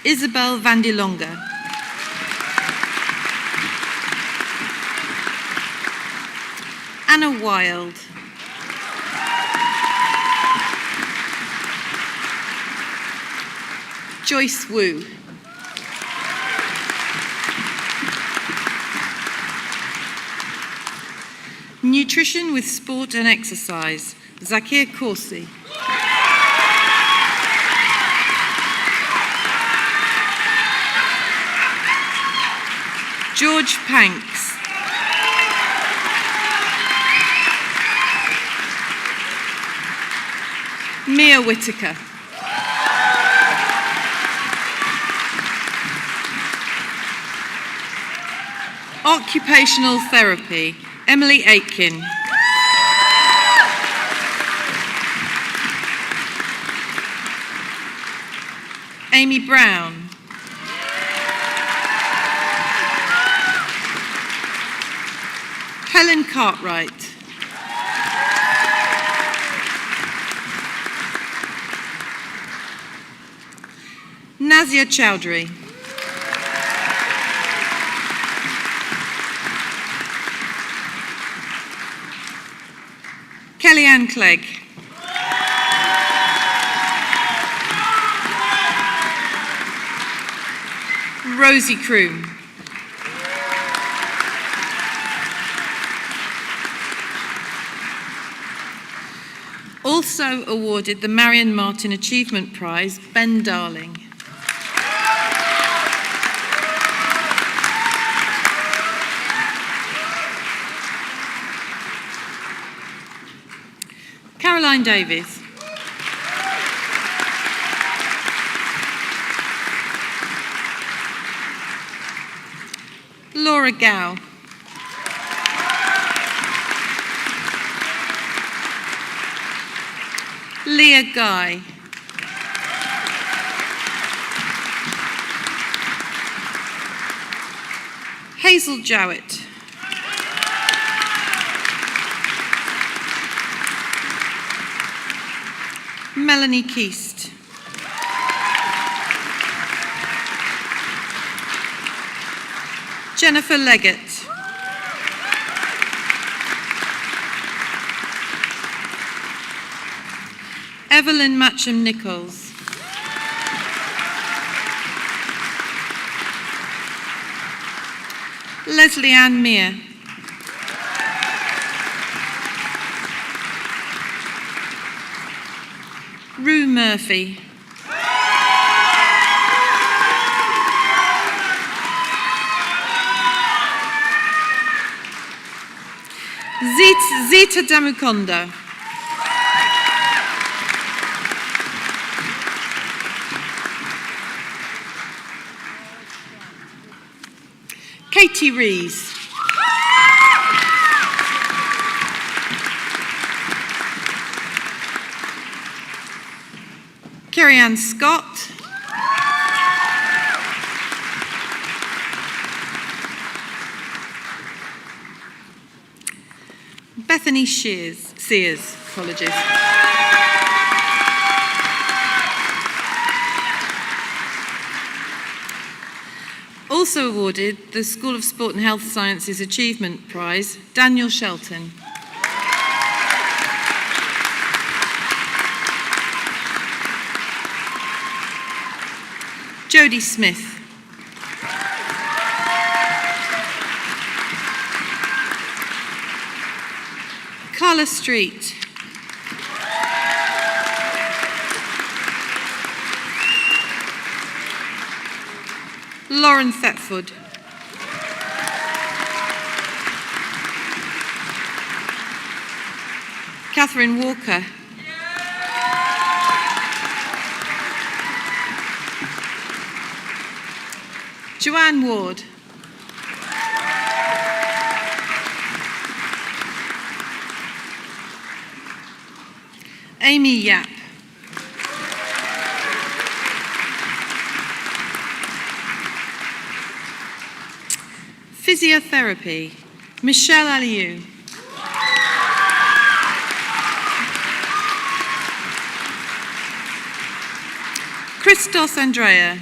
Isabel Vandilonga. Anna Wild. Joyce Wu. Nutrition with Sport and Exercise, Zakir Korsi. George Panks. Mia Whittaker. Occupational Therapy, Emily Aitken. Amy Brown. Helen Cartwright. Nazia Chowdhury. Kellyanne Clegg. Rosie Kroom. Also awarded the Marion Martin Achievement Prize, Ben Darling. Caroline Davies. Laura Gow. Leah Guy. Hazel Jowett. Melanie Keast. Jennifer Leggett. Evelyn Matcham-Nichols. Leslie Ann Mear. Rue Murphy. Zita Damukonda. Katie Rees. Kerry-Ann Scott. Bethany Sears, apologies. Also awarded the School of Sport and Health Sciences Achievement Prize, Daniel Shelton. Jodie Smith. Carla Street. Lauren Thetford. Catherine Walker. Joanne Ward. Amy Yap. Physiotherapy, Michelle Aliou. Christos Andrea.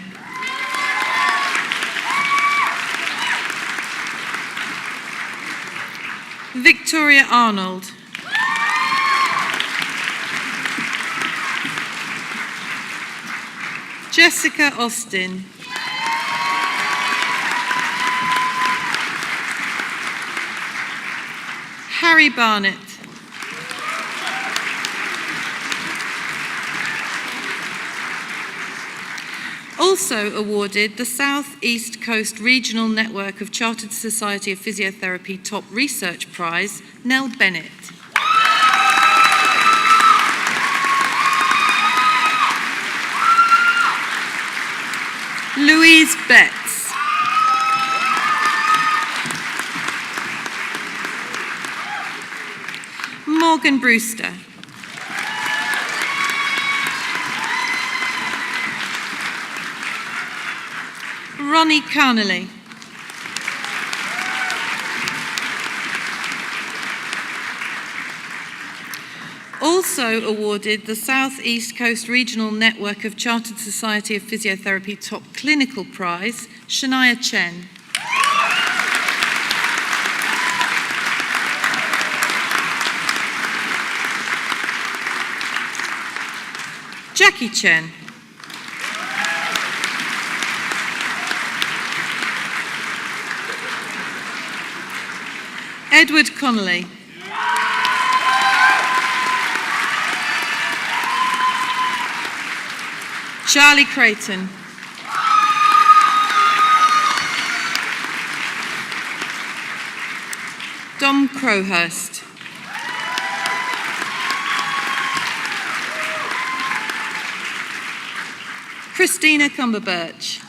Victoria Arnold. Jessica Austin. Harry Barnett. Also awarded the South East Coast Regional Network of Chartered Society of Physiotherapy Top Research Prize, Nell Bennett. Louise Betts. Morgan Brewster. Ronnie Carnley. Also awarded the South East Coast Regional Network of Chartered Society of Physiotherapy Top Clinical Prize, Shania Chen. Jackie Chen. Edward Connolly. Charlie Creighton. Dom Crowhurst. Christina Cumberbatch.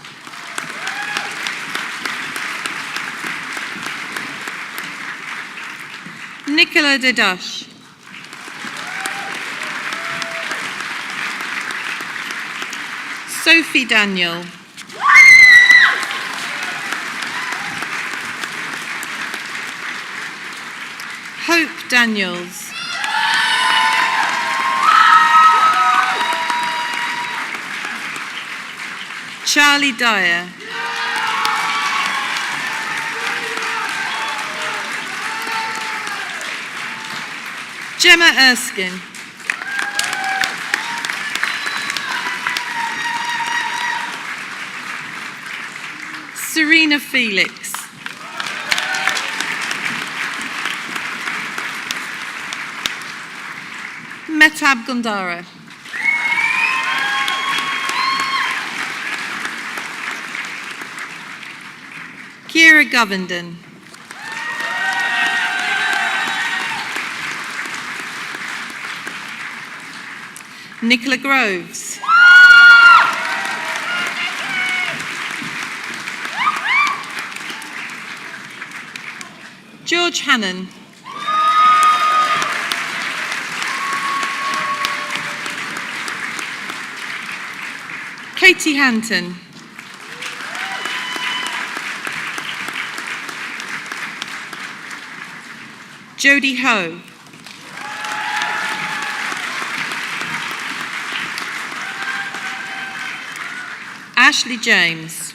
Nicola Dedache. Sophie Daniel. Hope Daniels. Charlie Dyer. Gemma Erskine. Serena Felix. Metab Gondara. Kira Govenden. Nicola Groves. George Hannon. Katie Hanton. Jodie Ho. Ashley James.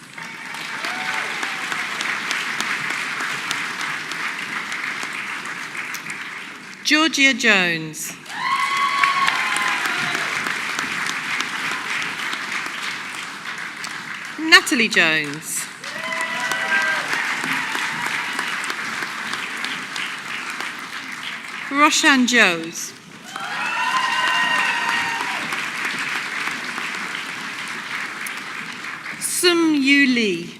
Georgia Jones. Natalie Jones. Roshan Joes. Sum Yu Lee.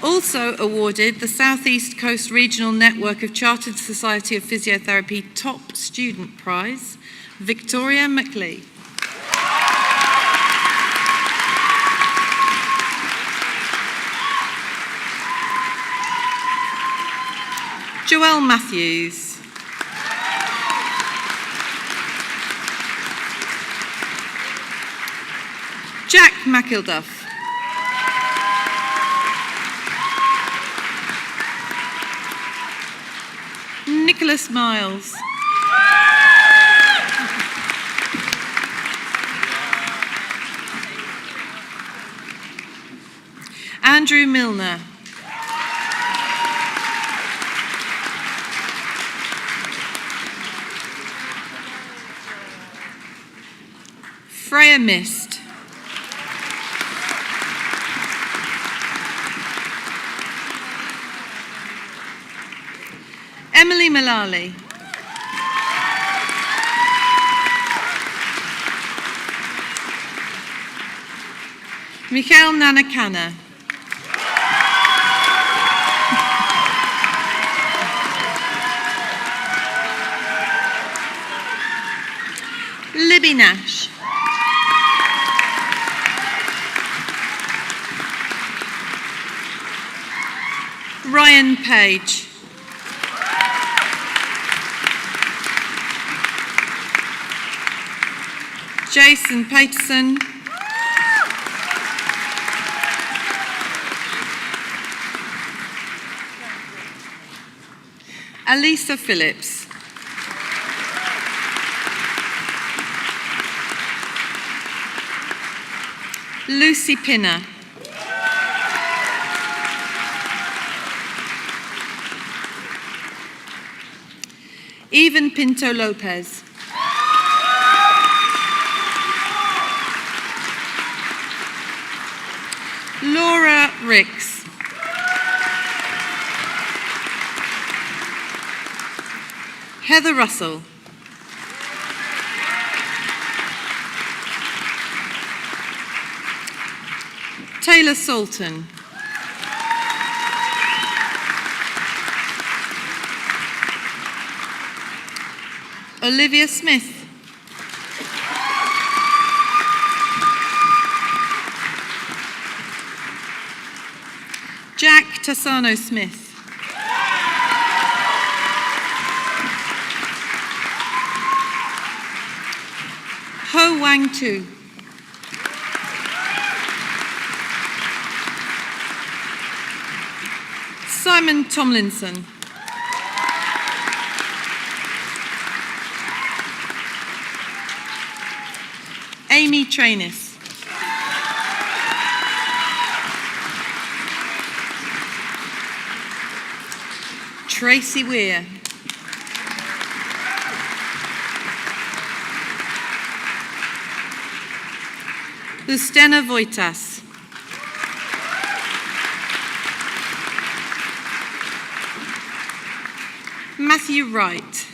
Also awarded the South East Coast Regional Network of Chartered Society of Physiotherapy Top Student Prize, Victoria McLean. Joelle Matthews. Jack McIlduff. Nicholas Miles. Andrew Milner. Freya Mist. Emily Malali. Mikhail Nanakana. Libby Nash. Ryan Page. Jason Paterson. Alisa Phillips. Lucy Pinner. Evan Pinto Lopez. Laura Ricks. Heather Russell. Taylor Salton. Olivia Smith. Jack Tassano Smith. Ho Wang Tu. Simon Tomlinson. Amy Trainis. Tracy Weir. Ustena Voitas. Matthew Wright.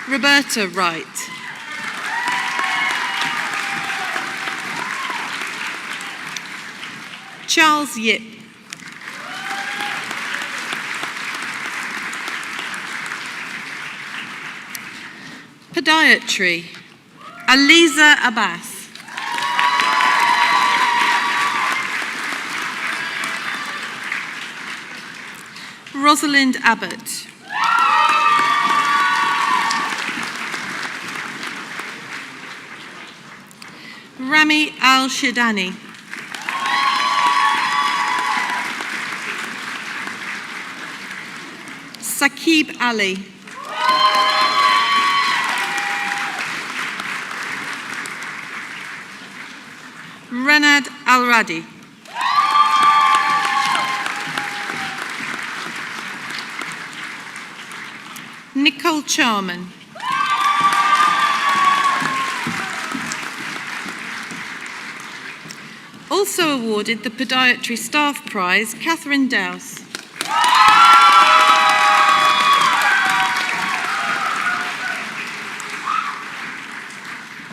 Roberta Wright. Charles Yip. Podiatry. Aliza Abbas. Rosalind Abbott. Rami Al-Shidani. Saqib Ali. Renad Al-Radi. Nicole Charman. Also awarded the Podiatry Staff Prize, Catherine Dowse.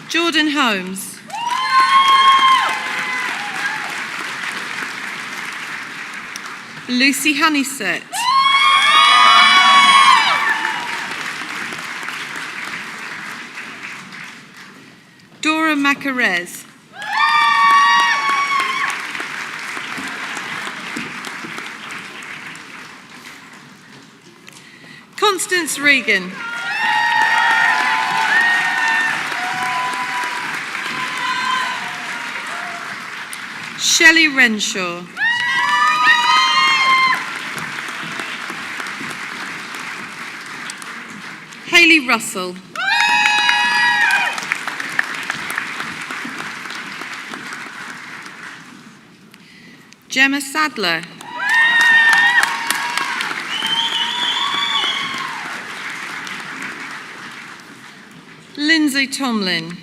Jordan Holmes. Lucy Honeysett. Dora Macarez. Constance Regan. Shelley Renshaw. Hayley Russell. Gemma Sadler. Lindsay Tomlin.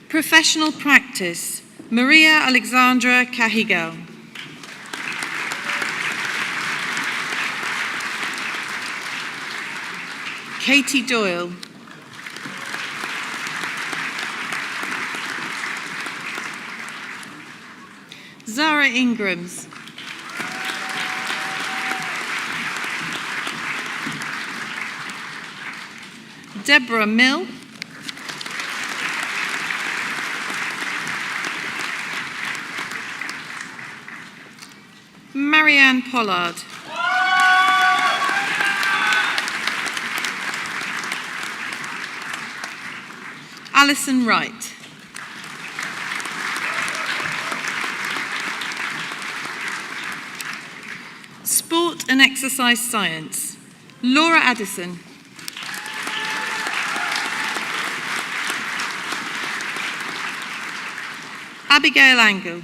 Professional practice, Maria Alexandra Cahigal. Katie Doyle. Zara Ingrams. Deborah Mill. Marianne Pollard. Alison Wright. Sport and exercise science, Laura Addison. Abigail Angle.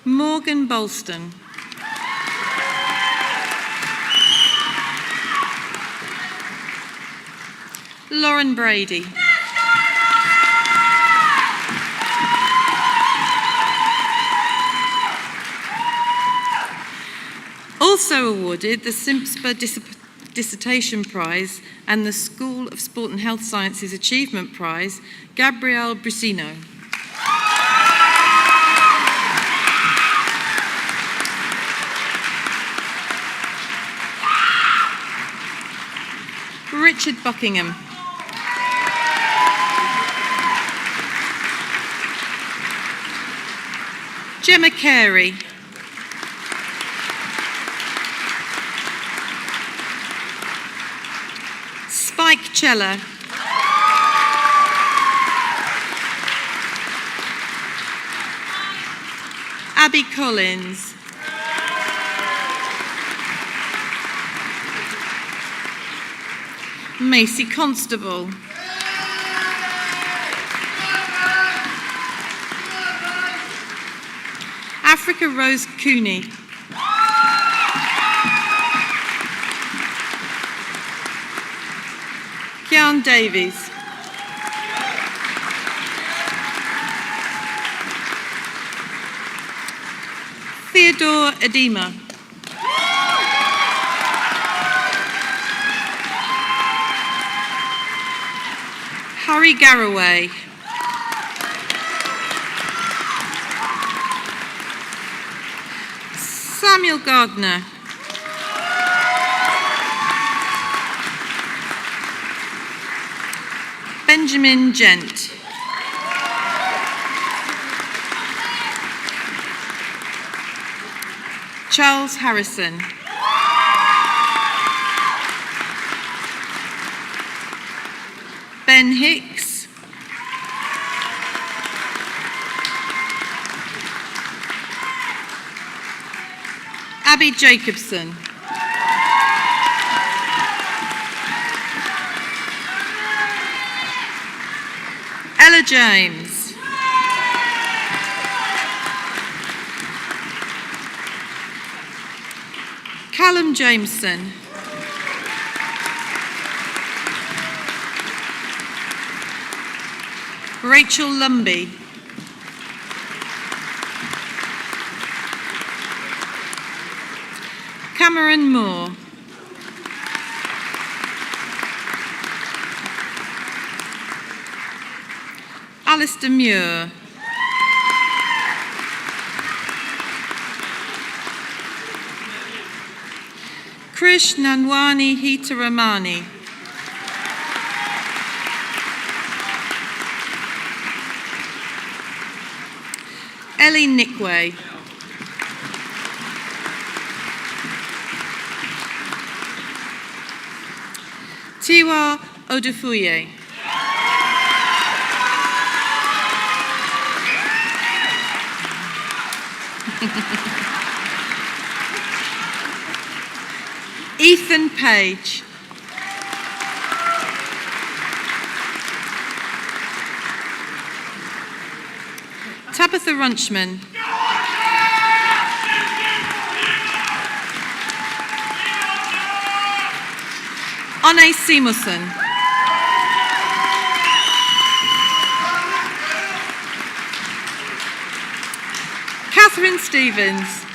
Morgan Bolston. Lauren Brady. Also awarded the Simpsper Dissertation Prize and the School of Sport and Health Sciences Achievement Prize, Gabrielle Brissino. Richard Buckingham. Gemma Carey. Spike Chella. Abby Collins. Macy Constable. Africa Rose Cooney. Kian Davies. Theodore Edema. Harry Garraway. Samuel Gardner. Benjamin Gent. Charles Harrison. Ben Hicks. Abby Jacobson. Ella James. Callum Jameson. Rachel Lumby. Cameron Moore. Alistair Muir. Krish Nanwani Hitaramani. Ellie Nickway. Tiwa Odufuye. Ethan Page. Tabitha Runchman. Anne Simonsen. Catherine Stevens.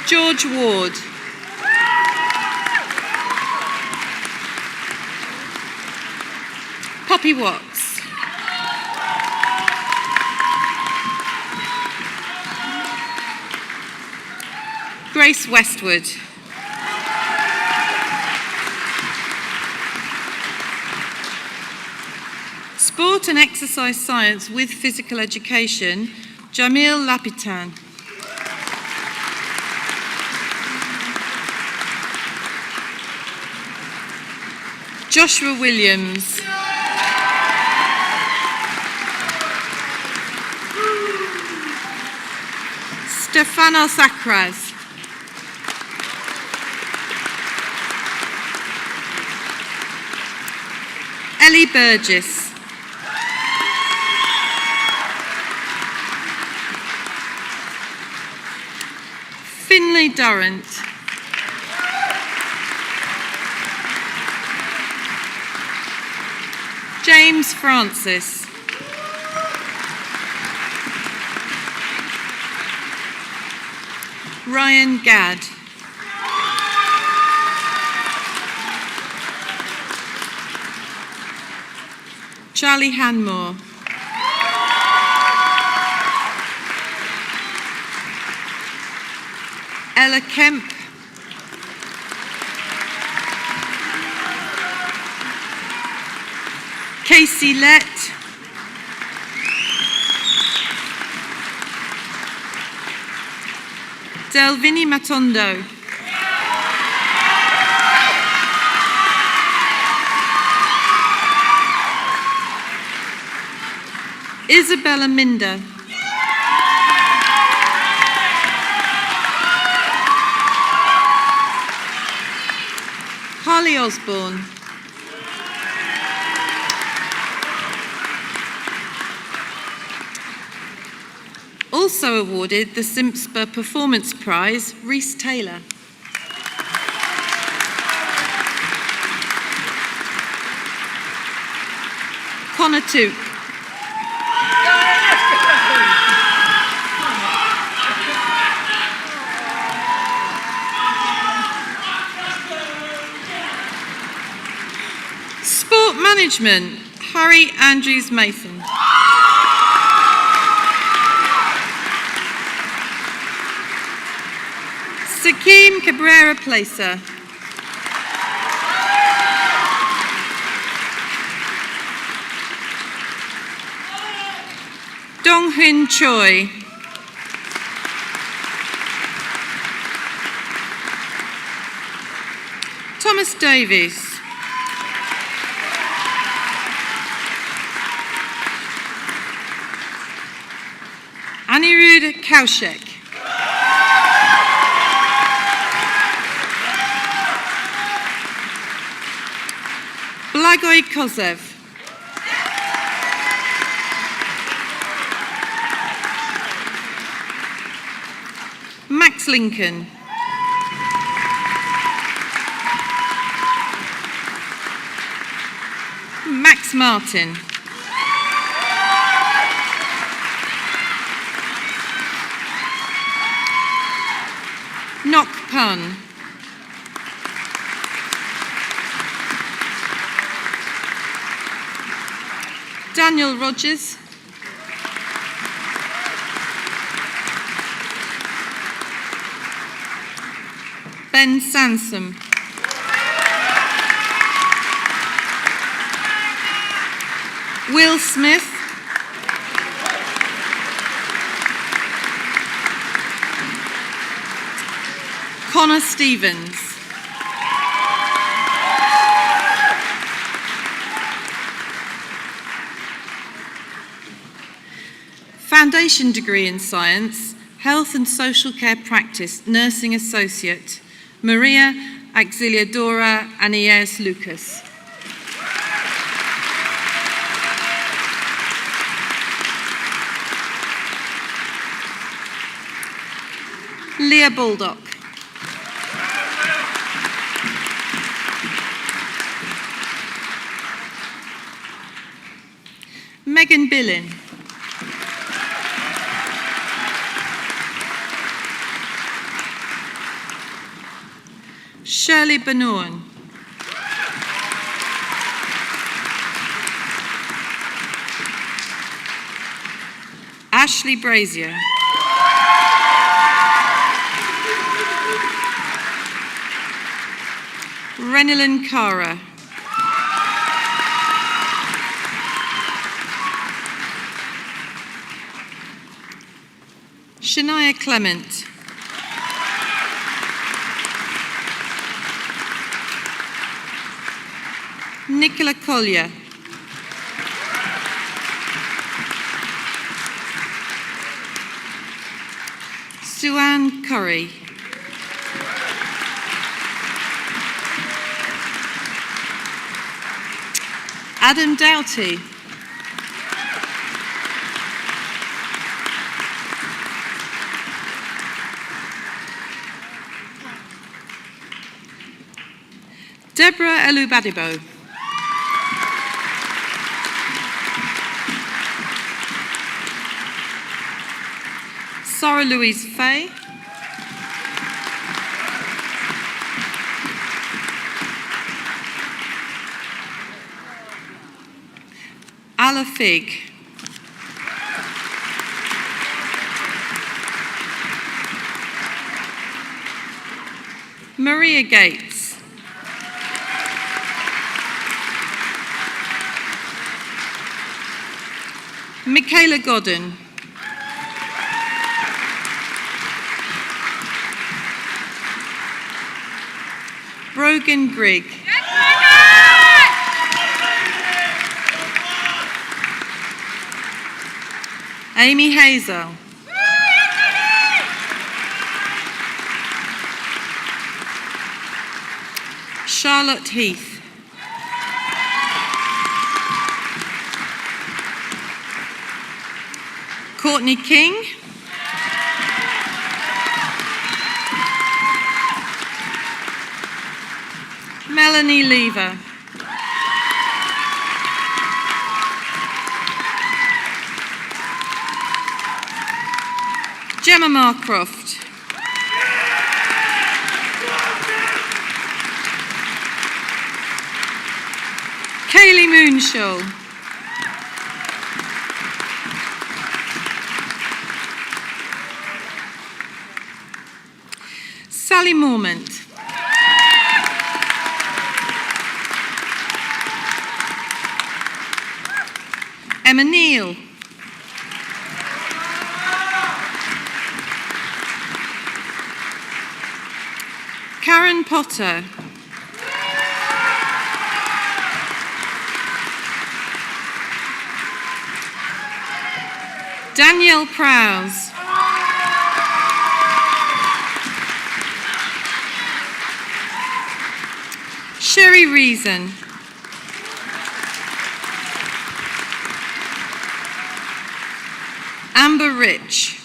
George Ward. Poppy Watts. Grace Westwood. Sport and Exercise Science with Physical Education, Jamil Lapitan. Joshua Williams. Stefano Sakras. Ellie Burgess. Finlay Durrant. James Francis. Ryan Gadd. Charlie Hanmore. Ella Kemp. Casey Lett. Delvini Matondo. Isabella Minder. Harley Osborne. Also awarded the Simpsper Performance Prize, Rhys Taylor. Connor Took. Sport Management, Harry Andrews Mason. Sakim Cabrera Placer. Dong Hyun Choi. Thomas Davies. Anirudh Kaushik. Blagoy Kozev. Max Lincoln. Max Martin. Nok Pun. Daniel Rogers. Ben Sansom. Will Smith. Connor Stevens. Foundation degree in Science, Health and Social Care Practice, Nursing Associate, Maria Auxiliadora Anies Lucas. Leah Baldock. Megan Billin. Shirley Benoorn. Ashley Brazier. Renilyn Kara. Shania Clement. Nicola Collier. Suanne Curry. Adam Doughty. Deborah Elubadibo. Sarah Louise Fay. Ala Fig. Maria Gates. Michaela Godden. Brogan Grigg. Amy Hazel. Charlotte Heath. Courtney King. Melanie Lever. Gemma Marcroft. Kaylee Moonshaw. Sally Mormont. Emma Neal. Karen Potter. Danielle Prowse. Sherry Reason. Amber Rich.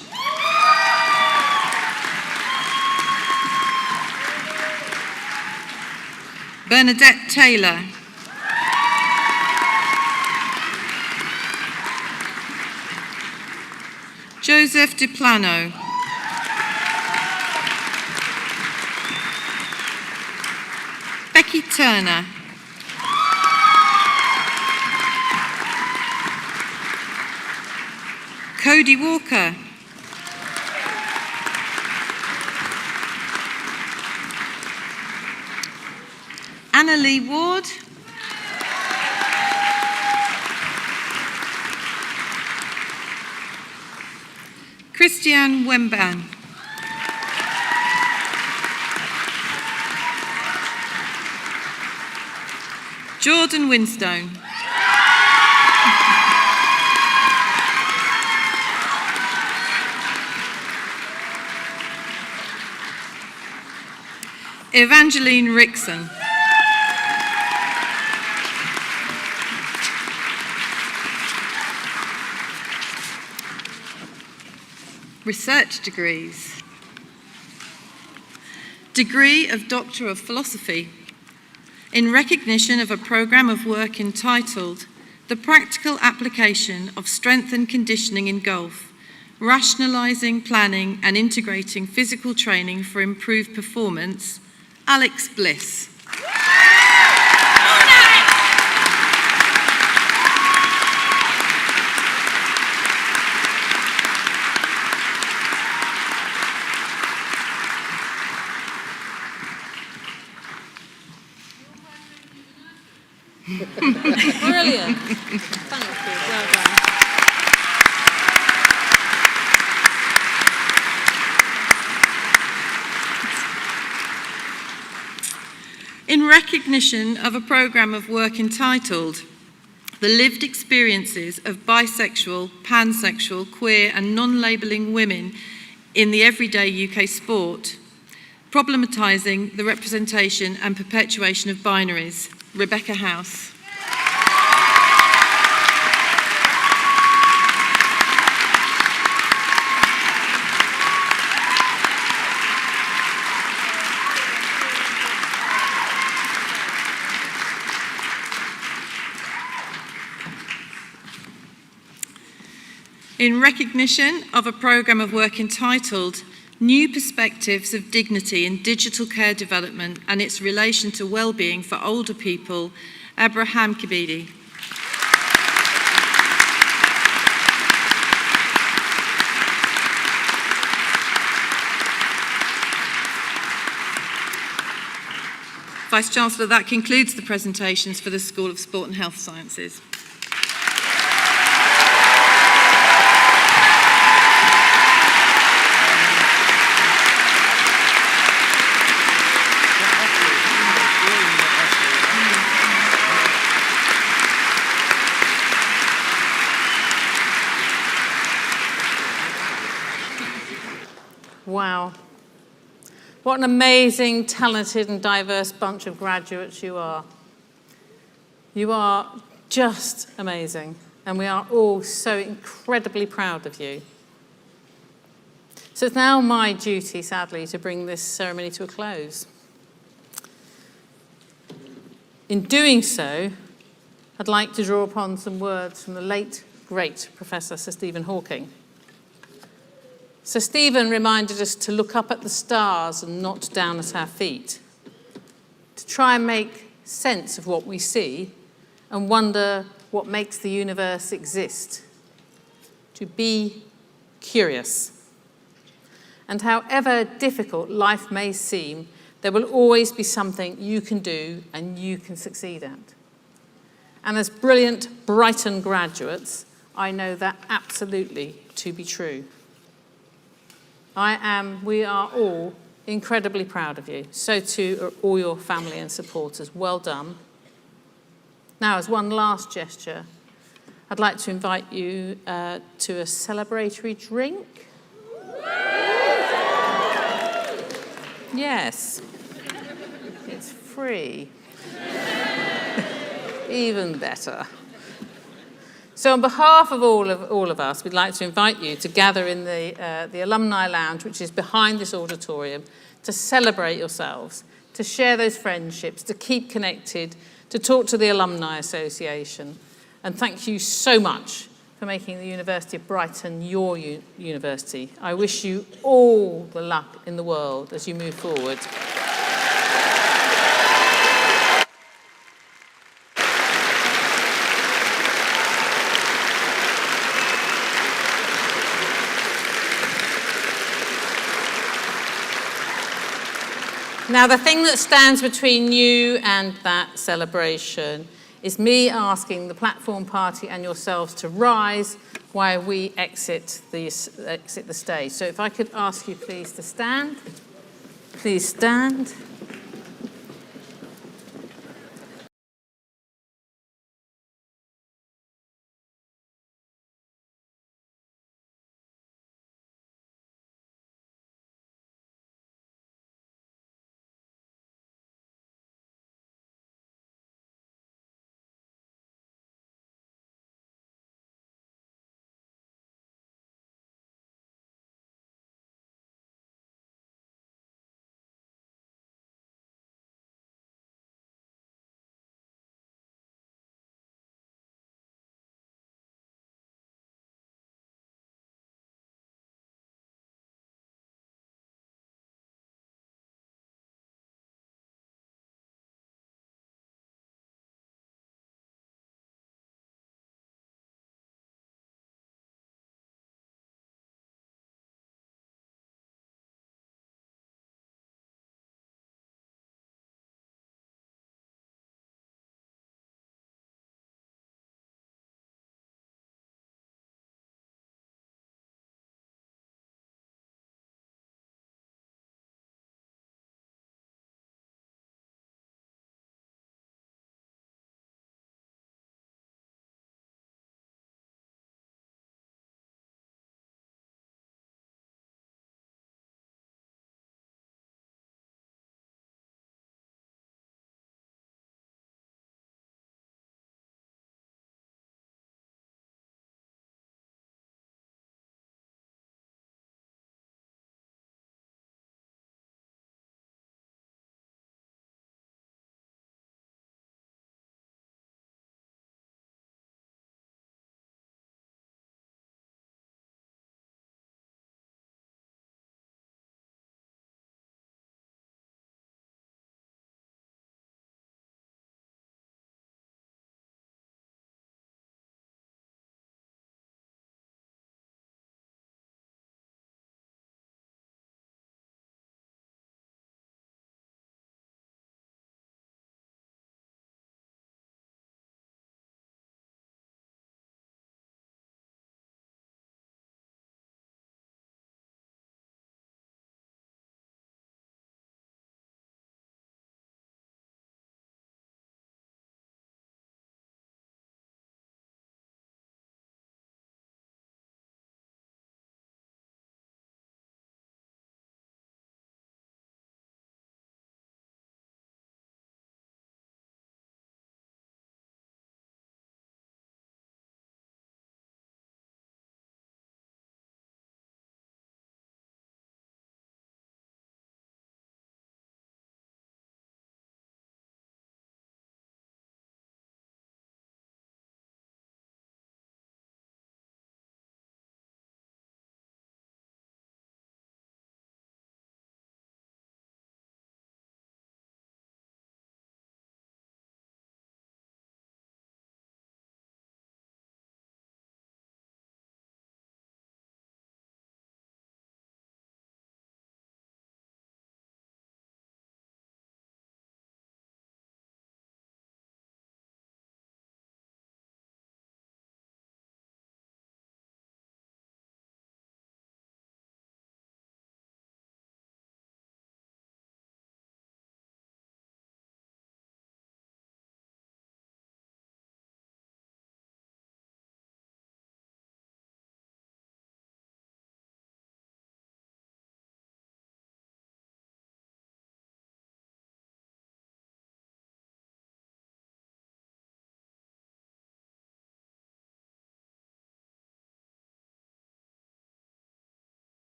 Bernadette Taylor. Joseph Diplano. Becky Turner. Cody Walker. Anna Lee Ward. Christiane Wemban. Jordan Winstone. Evangeline Rickson. Research degrees. Degree of Doctor of Philosophy, in recognition of a programme of work entitled The Practical Application of Strength and Conditioning in Golf, Rationalising, Planning and Integrating Physical Training for Improved Performance, Alex Bliss. Brilliant. Thank you. Well done. In recognition of a programme of work entitled The Lived Experiences of Bisexual, Pansexual, Queer and Non-Labelling Women in the Everyday UK Sport, Problematising the Representation and Perpetuation of Binaries, Rebecca House. In recognition of a programme of work entitled New Perspectives of Dignity in Digital Care Development and its Relation to Wellbeing for Older People, Abraham Kibidi. Vice-Chancellor, that concludes the presentations for the School of Sport and Health Sciences. Wow. What an amazing, talented and diverse bunch of graduates you are. You are just amazing, and we are all so incredibly proud of you. So it's now my duty, sadly, to bring this ceremony to a close. In doing so, I'd like to draw upon some words from the late, great Professor Sir Stephen Hawking. Sir Stephen reminded us to look up at the stars and not down at our feet, to try and make sense of what we see and wonder what makes the universe exist, to be curious. And however difficult life may seem, there will always be something you can do and you can succeed at. And as brilliant Brighton graduates, I know that absolutely to be true. We are all incredibly proud of you. So too are all your family and supporters. Well done. Now, as one last gesture, I'd like to invite you to a celebratory drink. Yes, it's free. Even better. So on behalf of all of us, we'd like to invite you to gather in the Alumni Lounge, which is behind this auditorium, to celebrate yourselves, to share those friendships, to keep connected, to talk to the Alumni Association. And thank you so much for making the University of Brighton your university. I wish you all the luck in the world as you move forward. Now, the thing that stands between you and that celebration is me asking the platform party and yourselves to rise while we exit the stage. So if I could ask you please to stand. Please stand.